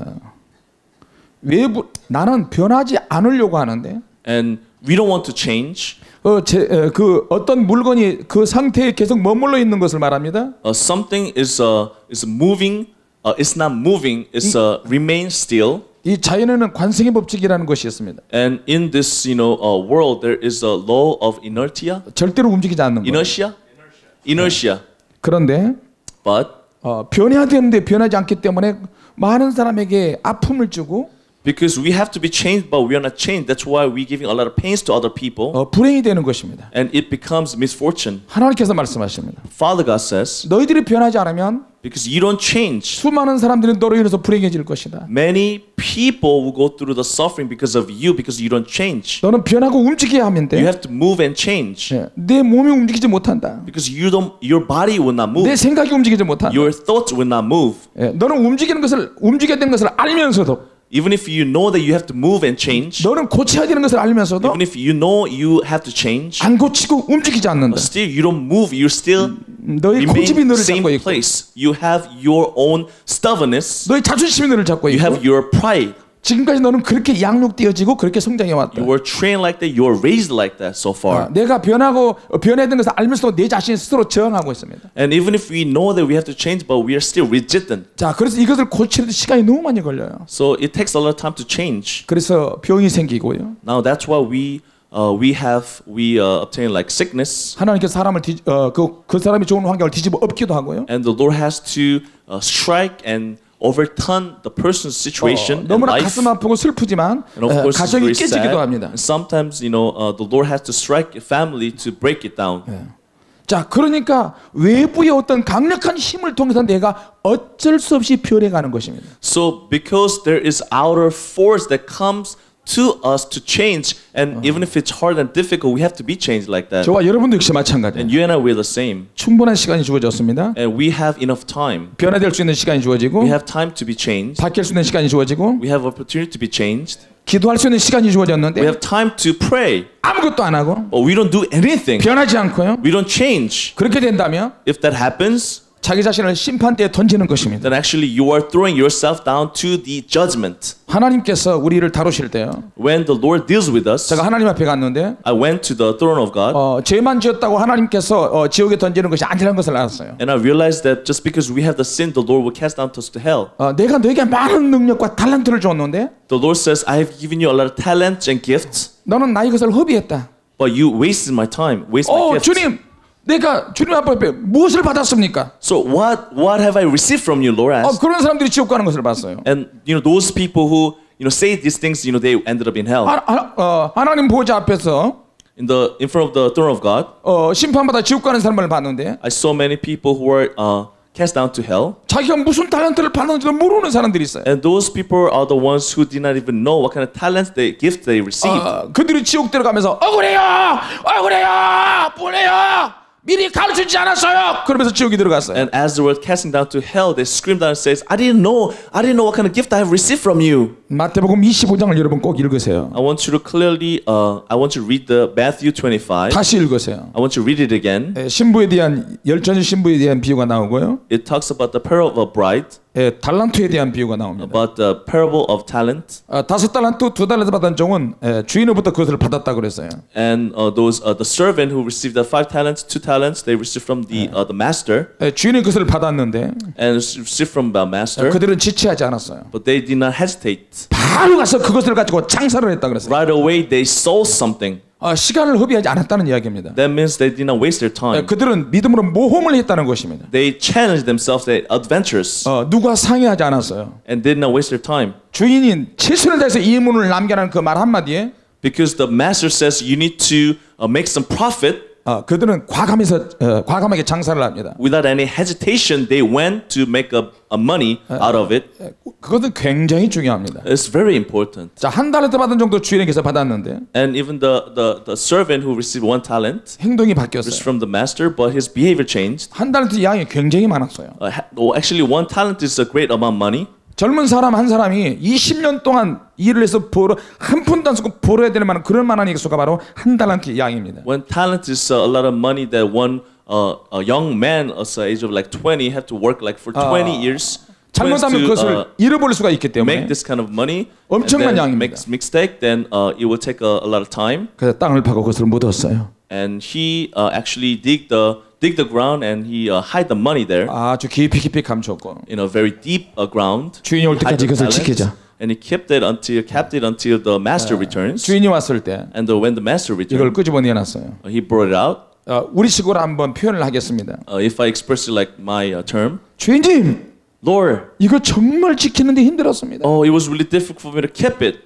외부 나는 변하지 않으려고 하는데 And we don't want to change. 그 어떤 물건이 그 상태에 계속 머물러 있는 것을 말합니다. Something is moving. It's not moving. It's remain still. 이 자연에는 관성의 법칙이라는 것이 있습니다. And in this world, there is a law of inertia. 절대로 움직이지 않는 것. Inertia. 그런데 But 변해야 되는데 변하지 않기 때문에 많은 사람에게 아픔을 주고 because we have to be changed, but we are not changed. That's why we're giving a lot of pains to other people. 불행이 되는 것입니다. And it becomes misfortune. 하나님께서 말씀하십니다. Father God says, 너희들이 변하지 않으면 because you don't change, 수많은 사람들이 너로 인해서 불행해질 것이다. many people will go through the suffering because of you, because you don't change. 너는 변하고 움직여야 하면 돼. You have to move and change. 내 몸이 움직이지 못한다. Because your body will not move. 내 생각이 움직이지 못한다. Your thoughts will not move. 너는 움직여야 되는 것을 알면서도 Even if you know that you have to move and change, 너는 고쳐야 되는 것을 알면서도 even if you know you have to change, 안 고치고 움직이지 않는다. still you don't move. You still 너의 고집이 remain 너를 same 잡고 있고 place. You have your own stubbornness. 너의 자존심이 너를 잡고 You 있고 have your pride. 지금까지 너는 그렇게 양육되어지고 그렇게 성장해 왔다. You were trained like that. You were raised like that so far. 내가 변해야 되는 것을 알면서도 내 자신 스스로 저항하고 있습니다. And even if we know that we have to change, but we are still resistant. 자, 그래서 이것을 고치는데 시간이 너무 많이 걸려요. So it takes a lot of time to change. 그래서 병이 생기고요. Now that's why we we obtain like sickness, 하나님께서 사람을 그 사람이 좋은 환경을 뒤집어 엎기도 하고요. and the Lord has to strike and overturn the person's situation and 너무나 life. 가슴 아프고 슬프지만 And of course, it's 가정이 very sad. 깨지기도 합니다. And sometimes, the Lord has to strike a family to break it down. 자, 그러니까 외부의 어떤 강력한 힘을 통해서 내가 어쩔 수 없이 변해가는 것입니다. So, because there is outer force that comes to us to change, and even if it's hard and difficult, we have to be changed like that. 저와 여러분도 역시 마찬가지예요. And you and I, we're the same. 충분한 시간이 주어졌습니다. And we have enough time. 변화될 수 있는 시간이 주어지고 We have time to be changed. 바뀔 수 있는 시간이 주어지고 We have opportunity to be changed. 기도할 수 있는 시간이 We 주어졌는데 have time to pray. 아무것도 안 하고 But we don't do anything. 변하지 않고요. We don't change. 그렇게 된다면 If that happens, 자기 자신을 심판대에 던지는 것입니다. then actually you are throwing yourself down to the judgment. 하나님께서 우리를 다루실 때요. When the Lord deals with us, 제가 하나님 앞에 갔는데 I went to the throne of God, 죄만 지었다고 하나님께서 지옥에 던지는 것이 아니라는 것을 알았어요. and I realized that just because we have the sin, the Lord will cast down us to hell. 내가 너에게 많은 능력과 talent를 줬는데 The Lord says, I have given you a lot of talents and gifts, 너는 나의 것을 허비했다. but you wasted my time, wasted my gifts. 주님, 내가 주님 앞에 무엇을 받았습니까? So what have I received from you, Lord? Asked. 그런 사람들이 지옥 가는 것을 봤어요. And those people who say these things, they ended up in hell. 하나님 보좌 앞에서 In front of the throne of God, 심판받아 지옥 가는 사람을 봤는데 I saw many people who were cast down to hell. 자기가 무슨 talent를 받았는지도 모르는 사람들이 있어요. And those people are the ones who did not even know what kind of talents, gifts they received. 그들이 지옥 들어가면서 억울해요, 분해요. 미리 가르치지 않았어요. 그러면서 지옥에 들어갔어요. And as they were casting down to hell, they screamed out and says, I didn't know what kind of gift I have received from you. 마태복음 25장을 여러분 꼭 읽으세요. I want you to clearly, I want you to read the Matthew 25. 다시 읽으세요. I want you to read it again. 신부에 대한 열전의 신부에 대한 비유가 나오고요. It talks about the parable of a bride, 달란트에 대한 비유가 나옵니다. about the parable of talent, 5달란트, 2달란트 받은 종은 주인으로부터 그것을 받았다 그랬어요. and the servant who received the 5 talents, 2 talents, they received from the master, 주인이 그것을 받았는데 and received from the master, 그들은 지체하지 않았어요. but they did not hesitate. 바로 가서 그것을 가지고 장사를 했다 그랬어요. Right away, they sold something. 시간을 허비하지 않았다는 이야기입니다. That means they did not waste their time. 그들은 믿음으로 모험을 했다는 것입니다. They challenged themselves, they adventurous, 누가 상의하지 않았어요. and did not waste their time. 주인이 최선을 다해서 이 문을 남겨라는 그 말 한마디에 Because the master says you need to make some profit. 그들은 과감하게 장사를 합니다. Without any hesitation, they went to make a money out of it. 그것은 굉장히 중요합니다. It's very important. 자, 한 달란트 받은 정도 주인에게서 받았는데 And even the servant who received 1 talent 행동이 was 바뀌었어요. from the master, but his behavior changed. 한 달란트 양이 굉장히 많았어요. Actually, 1 talent is a great amount of money. 젊은 사람 한 사람이 20년 동안 일을 해서 한 푼도 안 쓰고 벌어야 될 만한 그런 만한 액수가 바로 한 달란트 양입니다. 1 talent is a lot of money that one a young man of the age of like 20 have to work like for 20 years. 잘못하면 그것을 잃어버릴 수가 있기 때문에 make this kind of money. 엄청난 and then 양입니다. makes mistake, then it will take a lot of time. 그래서 땅을 파고 그것을 묻었어요. And he actually dig the ground and he hide the money there 아주 깊이 감췄고 in a very deep ground. 주인이 올 hide 때까지 the 그것을 talents, 지키자. And he kept it until the master returns. 주인이 왔을 때 And when the master 이걸 returned, 끄집어내놨어요. he brought it out. 우리식으로 한번 표현을 하겠습니다. If I express it like my term, 주인님, Lord, 이거 정말 지키는데 힘들었습니다. it was really difficult for me to keep it.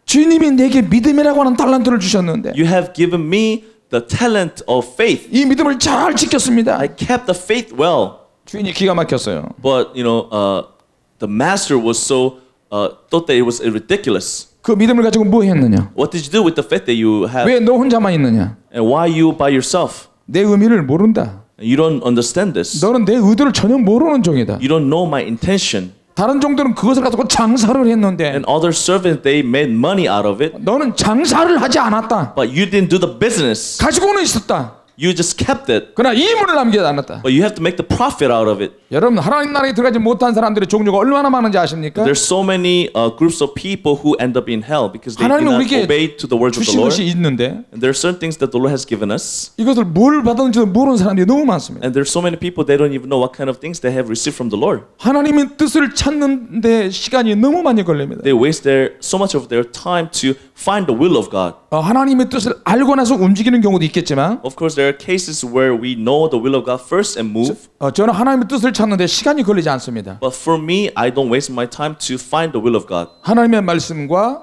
주인님이 내게 믿음이라고 하는 달란트를 주셨는데 You have given me the talent of faith. 이 믿음을 잘 지켰습니다. I kept the faith well. 주인이 기가 막혔어요. But the master was so thought that it was ridiculous. 그 믿음을 가지고 뭐 했느냐? What did you do with the faith that you have? 왜 너 혼자만 있느냐? And why you by yourself? 내 의미를 모른다. You don't understand this. 너는 내 의도를 전혀 모르는 종이다. You don't know my intention. 다른 종들은 그것을 가지고 장사를 했는데 And other servants, they made money out of it. 너는 장사를 하지 않았다. But you didn't do the business. 가지고는 있었다. You just kept it. 그러나 이문을 남기지 않았다. But you have to make the profit out of it. 여러분 하나님 나라에 들어가지 못한 사람들의 종류가 얼마나 많은지 아십니까? There's so many groups of people who end up in hell because they did 하나님은 not 우리에게 obey to the words of the 주신 Lord. 것이 있는데 And there are certain things that the Lord has given us. 이것을 뭘 받았는지도 모르는 사람들이 너무 많습니다. And there's so many people they don't even know what kind of things they have received from the Lord. 하나님의 뜻을 찾는데 시간이 너무 많이 걸립니다. They waste so much of their time to find the will of God. 하나님의 뜻을 알고 나서 움직이는 경우도 있겠지만 Of course, there are cases where we know the will of God first and move. 저는 하나님의 뜻을 찾는데 시간이 걸리지 않습니다. But for me, I don't waste my time to find the will of God 하나님의 말씀과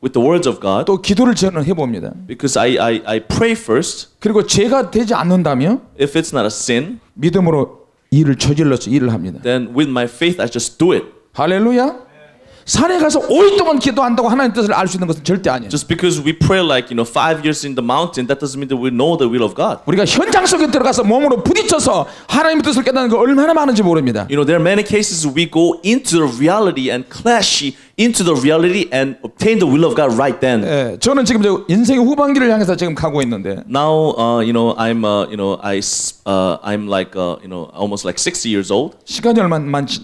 with the words of God 또 기도를 저는 해봅니다. because I pray first. 그리고 죄가 되지 않는다면 If it's not a sin, 믿음으로 일을 저질러서 일을 합니다. then with my faith, I just do it. 할렐루야. 산에 가서 5일 동안 기도한다고 하나님 뜻을 알 수 있는 것은 절대 아니에요. Just because we pray like 5 years in the mountain, that doesn't mean that we know the will of God. 우리가 현장 속에 들어가서 몸으로 부딪혀서 하나님의 뜻을 깨닫는 거 얼마나 많은지 모릅니다. There are many cases we go into the reality and clash into the reality and obtain the will of God right then. 예, 저는 지금 인생의 후반기를 향해서 지금 가고 있는데 Now, I'm like, almost like 60 years old. 시간이 얼마 남지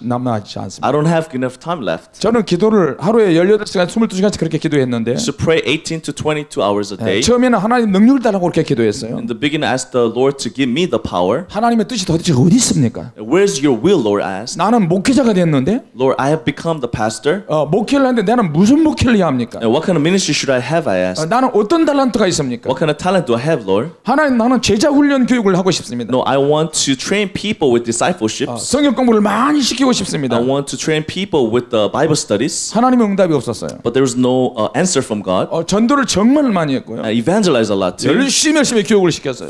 않습니다. I don't have enough time left. 저는 기도를 하루에 18시간, 22시간씩 그렇게 기도했는데 To pray 18 to 22 hours a day. 처음에는 하나님 능력을 달라고 그렇게 기도했어요. In the beginning, I asked the Lord to give me the power. 하나님의 뜻이 도대체 어디 있습니까? Where's your will, Lord? I asked. 나는 목회자가 됐는데 Lord, I have become the pastor. 목회를 하는데 나는 무슨 목회를 해야 합니까? And what kind of ministry should I have? I asked. 나는 어떤 달란트가 있습니까? What kind of talent do I have, Lord? 하나님 나는 제자 훈련 교육을 하고 싶습니다. No, I want to train people with discipleships. 성경 공부를 많이 시키고 싶습니다. I want to train people with the Bible studies. 하나님의 응답이 없었어요. But there was no answer from God. 전도를 정말 많이 했고요. I evangelized a lot too. 열심히 교육을 시켰어요.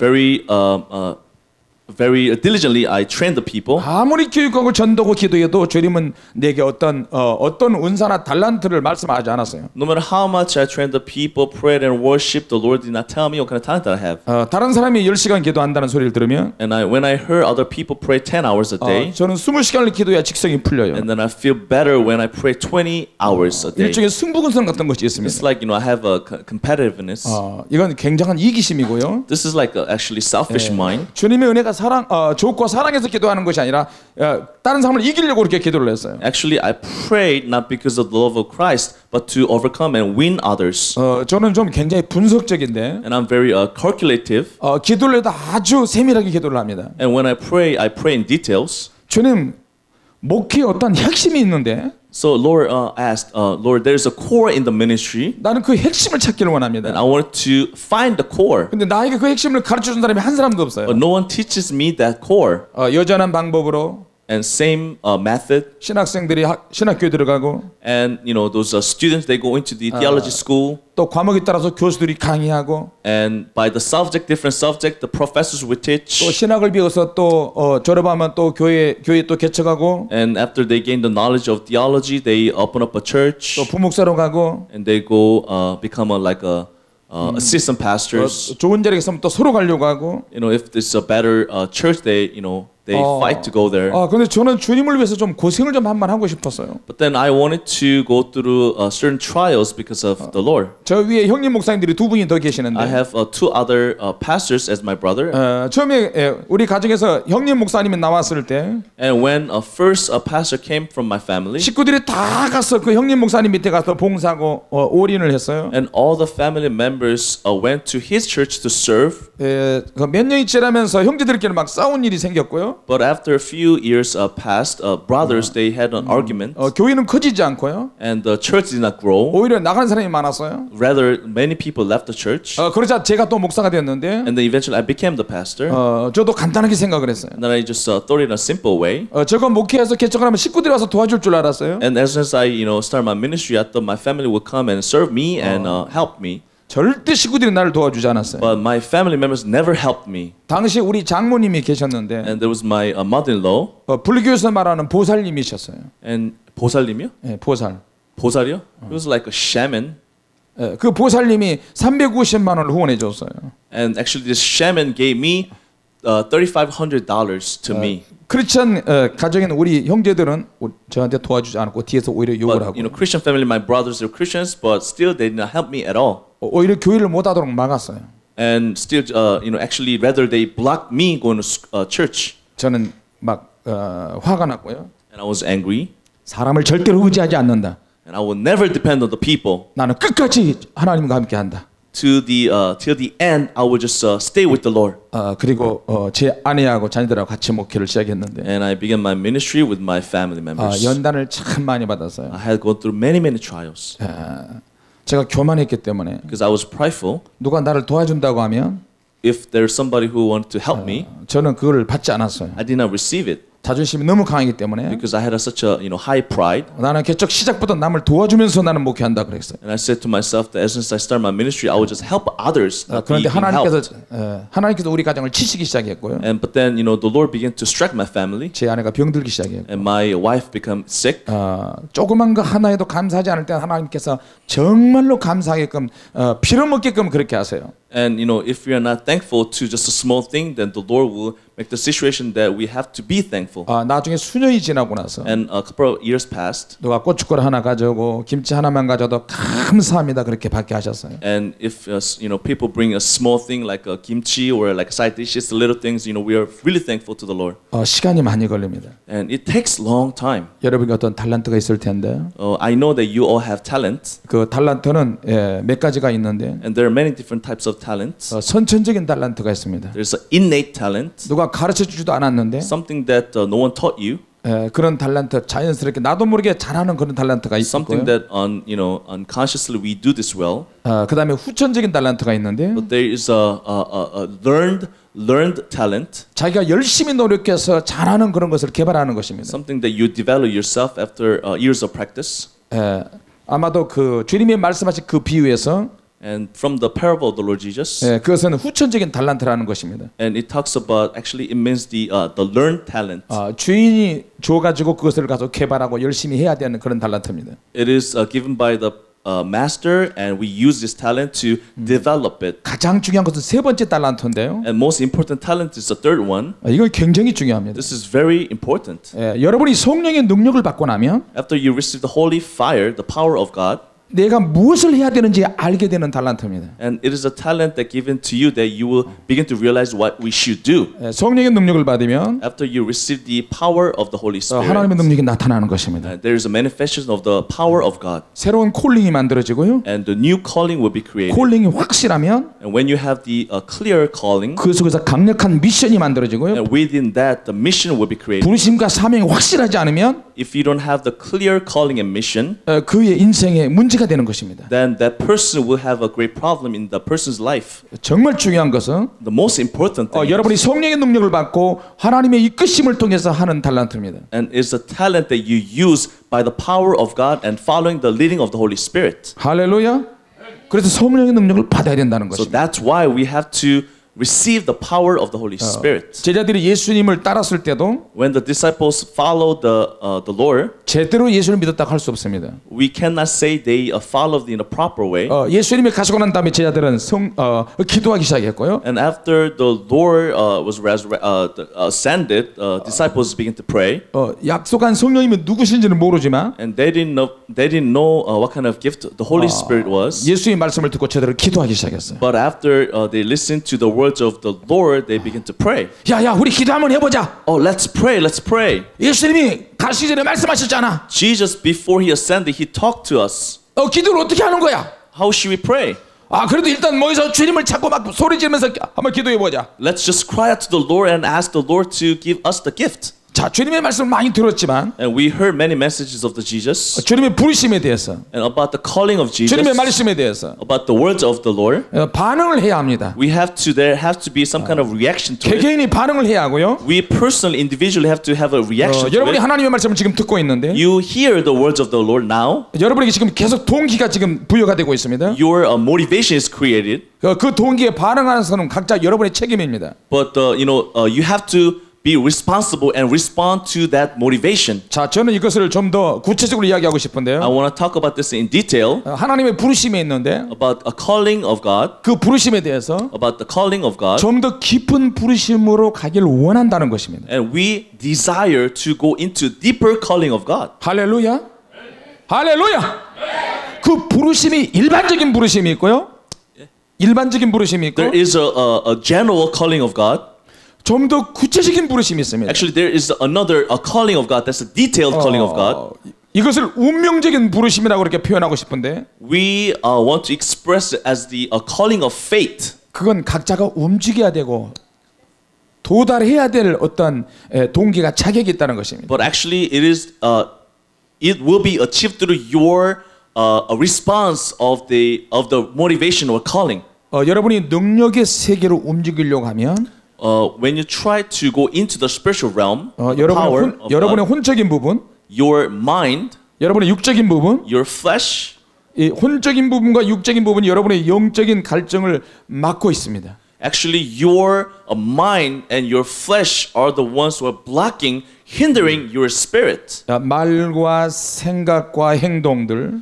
Very diligently, I trained the people. 아무리 교육하고 전도고 기도해도 주님은 내게 어떤 은사나 달란트를 말씀하지 않았어요. No matter how much I trained the people, prayed and worshiped, the Lord did not tell me what kind of talent that I have. 다른 사람이 10시간 기도한다는 소리를 들으면 And when I heard other people pray 10 hours a day, 저는 20시간을 기도해야 직성이 풀려요. and then I feel better when I pray 20 hours a day. 일종의 승부근성 같은 것이 있습니다. It's like I have a competitiveness. 이건 굉장한 이기심이고요. This is like actually selfish mind. 주님의 은혜가 좋고 사랑해서 기도하는 것이 아니라 다른 사람을 이기려고 그렇게 기도를 했어요. Actually, I prayed not because of the love of Christ, but to overcome and win others. 저는 좀 굉장히 분석적인데 And I'm very calculative. 기도를 해도 아주 세밀하게 기도를 합니다. And when I pray in details. 주님, 목회에 어떤 핵심이 있는데 So Lord asked, Lord, there's a core in the ministry. 나는 그 핵심을 찾기를 원합니다. And I wanted to find the core. 근데 나에게 그 핵심을 가르쳐준 사람이 한 사람도 없어요. But no one teaches me that core. 여전한 방법으로 And same method. 신학생들이 신학교에 들어가고 And those students, they go into the theology school. 또 과목에 따라서 교수들이 강의하고 And by the different subject, the professors will teach. 또 신학을 배워서 또 졸업하면 또 교회 또 개척하고 And after they gain the knowledge of theology, they open up a church. 또 부목사로 가고 And they go become assistant pastors. 좋은 자리에 있으면 또 서로 가려고 하고. If there's a better church, they fight to go there. 근데 저는 주님을 위해서 좀 고생을 좀 한번 하고 싶었어요. But then I wanted to go through certain trials because of the Lord. 저 위에 형님 목사님들이 두 분이 더 계시는데. I have two other pastors as my brother. 처음에 우리 가정에서 형님 목사님이 나왔을 때. And when first a pastor came from my family. 식구들이 다 가서 그 형님 목사님 밑에 가서 봉사하고 올인을 했어요. And all the family members went to his church to serve. 몇 년이 지나면서 형제들끼리 막 싸운 일이 생겼고요. But after a few years passed, brothers they had an argument. 교회는 커지지 않고요. And the church did not grow. 오히려 나가는 사람이 많았어요. Rather, many people left the church. 그러자 제가 또 목사가 됐는데. And then eventually I became the pastor. 저도 간단하게 생각을 했어요. And then I just thought it in a simple way. 저거 목회해서 개척을 하면 식구들이 와서 도와줄 줄 알았어요. And as soon as I start my ministry, I thought my family would come and serve me and help me. 절대 식구들이 나를 도와주지 않았어요. But my family members never helped me. 당시 우리 장모님이 계셨는데. And there was my mother-in-law. 불교에서 말하는 보살님이셨어요. And 보살님이요? 네, 보살. 보살이요? He was like a shaman. 그 보살님이 350만 원을 후원해 줬어요. And actually, this shaman gave me $3,500 to me. 크리스천 가정에 있는 우리 형제들은 저한테 도와주지 않고 뒤에서 오히려 욕을 하고. Christian family, my brothers are Christians, but still they did not help me at all. 오히려 교회를 못 하도록 막았어요. And still, actually, rather they blocked me going to church. 저는 막 화가 났고요. And I was angry. 사람을 절대로 의지하지 않는다. And I will never depend on the people. 나는 끝까지 하나님과 함께한다. Till the end, I will just stay with the Lord. 그리고 제 아내하고 자녀들하고 같이 목회를 시작했는데. And I began my ministry with my family members. 연단을 참 많이 받았어요. I had gone through many trials. 제가 교만했기 때문에 because I was prideful. 누가 나를 도와준다고 하면 If there's somebody who wanted to help me, 저는 그걸 받지 않았어요. I did not receive it 자존심이 너무 강하기 때문에 because I had such a high pride. 나는 개척 시작부터 남을 도와주면서 나는 목회한다 그랬어요. And I said to myself that as soon as I start my ministry, I would just help others, not be 그런데 helped. 하나님께서 우리 가정을 치시기 시작했고요. And but then the Lord began to strike my family, 제 아내가 병들기 시작했고 and my wife became sick. 조그만 거 하나에도 감사하지 않을 때 하나님께서 정말로 감사하게끔 빌어먹게끔 그렇게 하세요. And if we are not thankful to just a small thing, then the Lord will make the situation that we have to be thankful. 나중에 수년이 지나고 나서 And a couple of years passed. 누가 고춧가루 하나 가져오고 김치 하나만 가져도 감사합니다 그렇게 받게 하셨어요. And if people bring a small thing like a kimchi or like side dishes, little things, we are really thankful to the Lord. 시간이 많이 걸립니다. And it takes long time. 여러분이 어떤 탤런트가 있을 텐데 I know that you all have talent, 그 탤런트는 몇 가지가 있는데 and there are many different types of talents. 선천적인 탤런트가 있습니다. There's an innate talent, 누가 가르쳐 주지도 않았는데 something that no one taught you, 그런 탤런트 자연스럽게 나도 모르게 잘하는 그런 탤런트가 something 있고요. that unconsciously we do this well. 그다음에 후천적인 탤런트가 있는데 But there is a learned talent, 자기가 열심히 노력해서 잘하는 그런 것을 개발하는 것입니다. something that you develop yourself after years of practice. 아마도 그 주님이 말씀하신 그 비유에서 And from the parable of the Lord Jesus, 그것은 후천적인 탤런트라는 것입니다. and it talks about, actually it means the learned talent. 주인이 줘가지고 그것을 가서 개발하고 열심히 해야 되는 그런 탤런트입니다. It is given by the master, and we use this talent to develop it. 가장 중요한 것은 세 번째 탤런트인데요. And most important talent is the third one. 이건 굉장히 중요합니다. This is very important. 여러분이 성령의 능력을 받고 나면 After you receive the holy fire, the power of God, 내가 무엇을 해야 되는지 알게 되는 탤런트입니다. and it is a talent that given to you that you will begin to realize what we should do. 성령의 능력을 받으면 After you receive the power of the Holy Spirit, 하나님의 능력이 나타나는 것입니다. there is a manifestation of the power of God, 새로운 콜링이 만들어지고요. and the new calling will be created. 콜링이 확실하면 And when you have the clear calling, 그 속에서 강력한 미션이 만들어지고요. and within that the mission will be created. 부르심과 사명이 확실하지 않으면 If you don't have the clear calling and mission, 그의 인생에 문제가 되는 것입니다. then that person will have a great problem in the person's life. 정말 중요한 것은 The most important thing 여러분이 성령의 능력을 받고 하나님의 이끄심을 통해서 하는 탤런트입니다. and is the talent that you use by the power of God and following the leading of the Holy Spirit. 할렐루야. 그래서 성령의 능력을 받아야 된다는 So 것입니다. that's why we have to receive the power of the Holy Spirit. 제자들이 예수님을 따랐을 때도 When the disciples followed the Lord, 제대로 예수를 믿었다고 할 수 없습니다. we cannot say they followed in a proper way. 예수님이 가시고 난 다음에 제자들은 기도하기 시작했고요. And after the Lord was ascended, disciples began to pray. 약속한 성령님이 누구신지는 모르지만 And they didn't know what kind of gift the Holy Spirit was. 예수의 말씀을 듣고 제자들은 기도하기 시작했어요. But after they listened to the words of the Lord, they began to pray. 야, 우리 기도 한번 해보자. Oh, let's pray. 예수님이 가시기 전에 말씀하셨잖아. Jesus, before he ascended, he talked to us. 기도를 어떻게 하는 거야? How should we pray? 그래도 일단 모여서 주님을 찾고 막 소리 지르면서 한번 기도해보자. Let's just cry out to the Lord and ask the Lord to give us the gift. 자, 주님의 말씀을 많이 들었지만 And we heard many messages of the Jesus 주님의 부르심에 대해서 and about the calling of Jesus, 주님의 말씀에 대해서 about the words of the Lord. 반응을 해야 합니다. There has to be some kind of reaction to it. 개개인이 반응을 해야 하고요. We personally, individually have to have a reaction to 여러분이 it. 하나님의 말씀을 지금 듣고 있는데 You hear the words of the Lord now. 여러분에게 지금 계속 동기가 지금 부여가 되고 있습니다. Your motivation is created. 그 동기에 반응하는 것은 각자 여러분의 책임입니다. But you have to be responsible and respond to that motivation. 자, 저는 이것을 좀 더 구체적으로 이야기하고 싶은데요. I want to talk about this in detail. 하나님의 부르심에 있는데 About a calling of God. 그 부르심에 대해서 About the calling of God. 좀 더 깊은 부르심으로 가길 원한다는 것입니다. And we desire to go into deeper calling of God. 할렐루야. 할렐루야. 그 부르심이 일반적인 부르심이 있고요. 일반적인 부르심이 있고 There is a general calling of God. 좀 더 구체적인 부르심이 있습니다. Actually, there is another calling of God. That's a detailed calling of God. 이것을 운명적인 부르심이라고 이렇게 표현하고 싶은데 We want to express it as the calling of faith. 그건 각자가 움직여야 되고 도달해야 될 어떤 동기가 자격이 있다는 것입니다. But actually, it will be achieved through your a response of the motivation or calling. 여러분이 능력의 세계로 움직이려고 하면 When you try to go into the spiritual realm, the 여러분의, power 혼, of 여러분의 God, 혼적인 부분, your mind, 여러분의 육적인 부분, your flesh, 이 혼적인 부분과 육적인 부분이 여러분의 영적인 갈증을 막고 있습니다. actually your mind and your flesh are the ones who are blocking, hindering your spirit. 말과 생각과 행동들,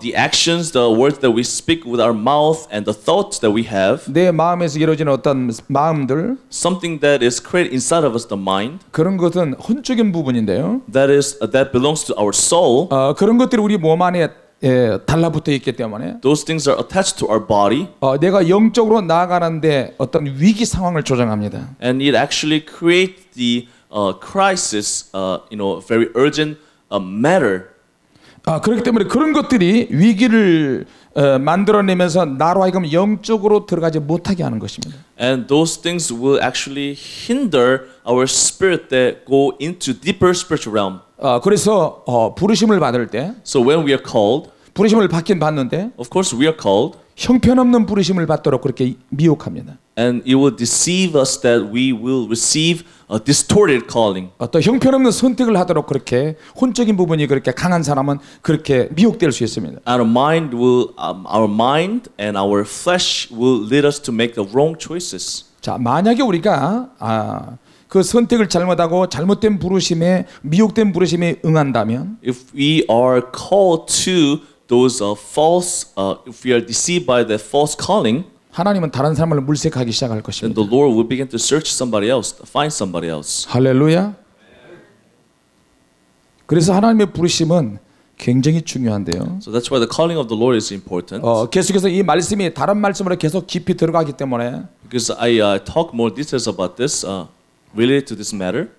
The actions, the words that we speak with our mouth, and the thoughts that we have, 내 마음에서 이루어지는 어떤 마음들, something that is created inside of us, the mind, 그런 것은 혼적인 부분인데요. that belongs to our soul. 그런 것들이 우리 몸 안에 달라붙어 있기 때문에 Those things are attached to our body, 내가 영적으로 나아가는데 어떤 위기 상황을 조장합니다. and it actually creates the crisis, very urgent matter. 그렇기 때문에 그런 것들이 위기를 만들어내면서 나로 하여금 영적으로 들어가지 못하게 하는 것입니다. And those things will actually hinder our spirit that go into deeper spiritual realm. 그래서 부르심을 받을 때 So when we are called, 부르심을 받긴 받는데 of course we are called, 형편없는 부르심을 받도록 그렇게 미혹합니다. and it will deceive us that we will receive a distorted calling. 또 형편없는 선택을 하도록 그렇게 혼적인 부분이 그렇게 강한 사람은 그렇게 미혹될 수 있습니다. Our mind and our flesh will lead us to make the wrong choices. 자, 만약에 우리가 그 선택을 잘못하고 잘못된 부르심에 미혹된 부르심에 응한다면 If we are called to those if we are deceived by the false calling, 하나님은 다른 사람을 물색하기 시작할 then 것입니다. the Lord will begin to search somebody else, find somebody else. 할렐루야. 그래서 하나님의 부르심은 굉장히 중요한데요. So that's why the calling of the Lord is important. 계속해서 이 말씀이 다른 말씀으로 계속 깊이 들어가기 때문에 Because I talk more details about this related to this matter.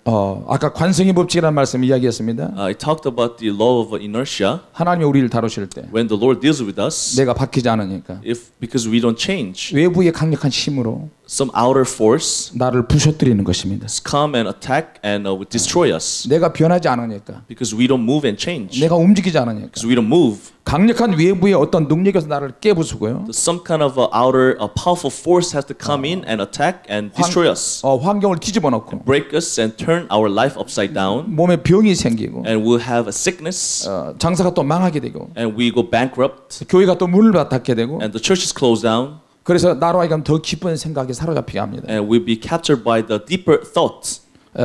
아까 관성의 법칙이라는 말씀 이야기했습니다. I talked about the law of inertia. 하나님이 우리를 다루실 때 When the Lord deals with us, 내가 바뀌지 않으니까 because we don't change, 외부의 강력한 힘으로 some outer force 나를 부셔뜨리는 것입니다. come and attack and would destroy us. 내가 변하지 않으니까 Because we don't move and change. 내가 움직이지 않으니까 Because we don't move. 강력한 외부의 어떤 능력에서 나를 깨부수고요. Some kind of outer, powerful force has to come in and attack and destroy us, 환경을 뒤집어 놓고 break us and turn our life upside down, 몸에 병이 생기고 and we'll have a sickness, 장사가 또 망하게 되고 and we go bankrupt, 교회가 또 문을 닫게 되고 and the church is closed down, 그래서 나로 하여금 더 깊은 생각에 사로잡히게 합니다. and we'll be captured by the deeper thoughts.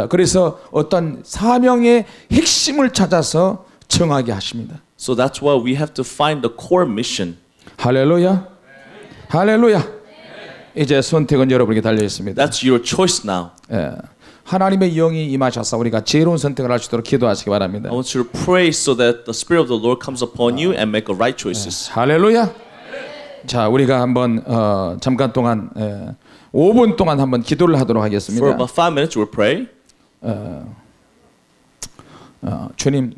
그래서 어떤 사명의 핵심을 찾아서 정하게 하십니다. So that's why we have to find the core mission. 할렐루야. 할렐루야. 이제 선택은 여러분에게 달려 있습니다. That's your choice now. 하나님의 영이 임하셔서 우리가 지혜로운 선택을 할 수 있도록 기도하시기 바랍니다. I want you to pray so that the Spirit of the Lord comes upon you and make the right choices. 할렐루야. 자, 우리가 한번 잠깐 동안 5분 동안 한번 기도를 하도록 For 하겠습니다. about 5 minutes, we'll pray. 주님,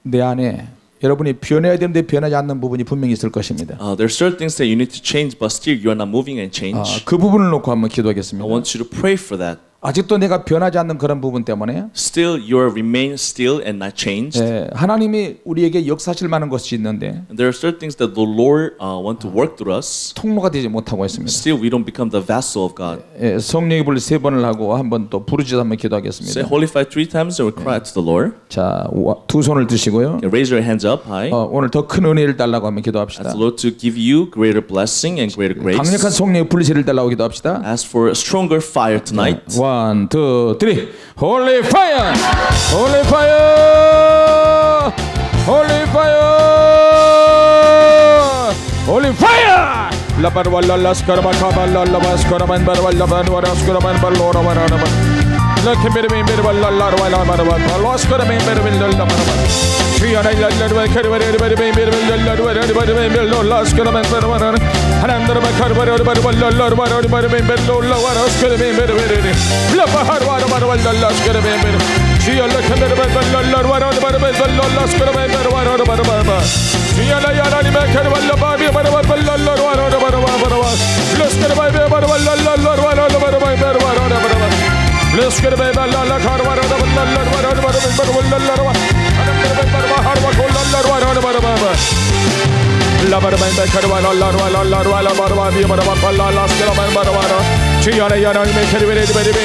내 안에 여러분이 변해야 되는데 변하지 않는 부분이 분명히 있을 것입니다. There are certain things that you need to change, but still you are not moving and change. 그 부분을 놓고 한번 I 기도하겠습니다. want you to pray for that. 아직도 내가 변하지 않는 그런 부분 때문에 Still, you remain still and not changed. 하나님이 우리에게 역사하실 만한 것이 있는데 And there are certain things that the Lord want to work through us. 통로가 되지 못하고 있습니다. Still, we don't become the vessel of God. 성령의 불 3번을 하고 한번 또 부르짖어 한번 Say 기도하겠습니다. Holy Five 3 times and we cry to the Lord. 자, 두 손을 드시고요. Okay, raise your hands up high. 오늘 더 큰 은혜를 달라고 한번 Ask 기도합시다. the Lord to give you greater blessing and greater 강력한 grace. 성령의 불씨를 달라고 기도합시다. Ask for a stronger fire tonight. 1, 2, 3. Holy fire! Holy fire! Holy fire! Holy fire! La barwala la skarabaka la la baskaraman barwala barwala skaraman barwala barwala. La kembere membere la la barwala barwala. La skaraman barwala la barwala. Triana la la barwala barwala membere la barwala barwala la skaraman barwala. Hanandra barwala barwala la barwala membere la barwala skaraman barwala. La barwala barwala la skaraman barwala. Tria la kembere barwala la barwala la skaraman barwala barwala. Tria la ya la ni barwala barwala barwala. Let's get away, baby. Let's get away, baby. La barba in becca la barba via barba la scala barba ci yana yana me kervere bere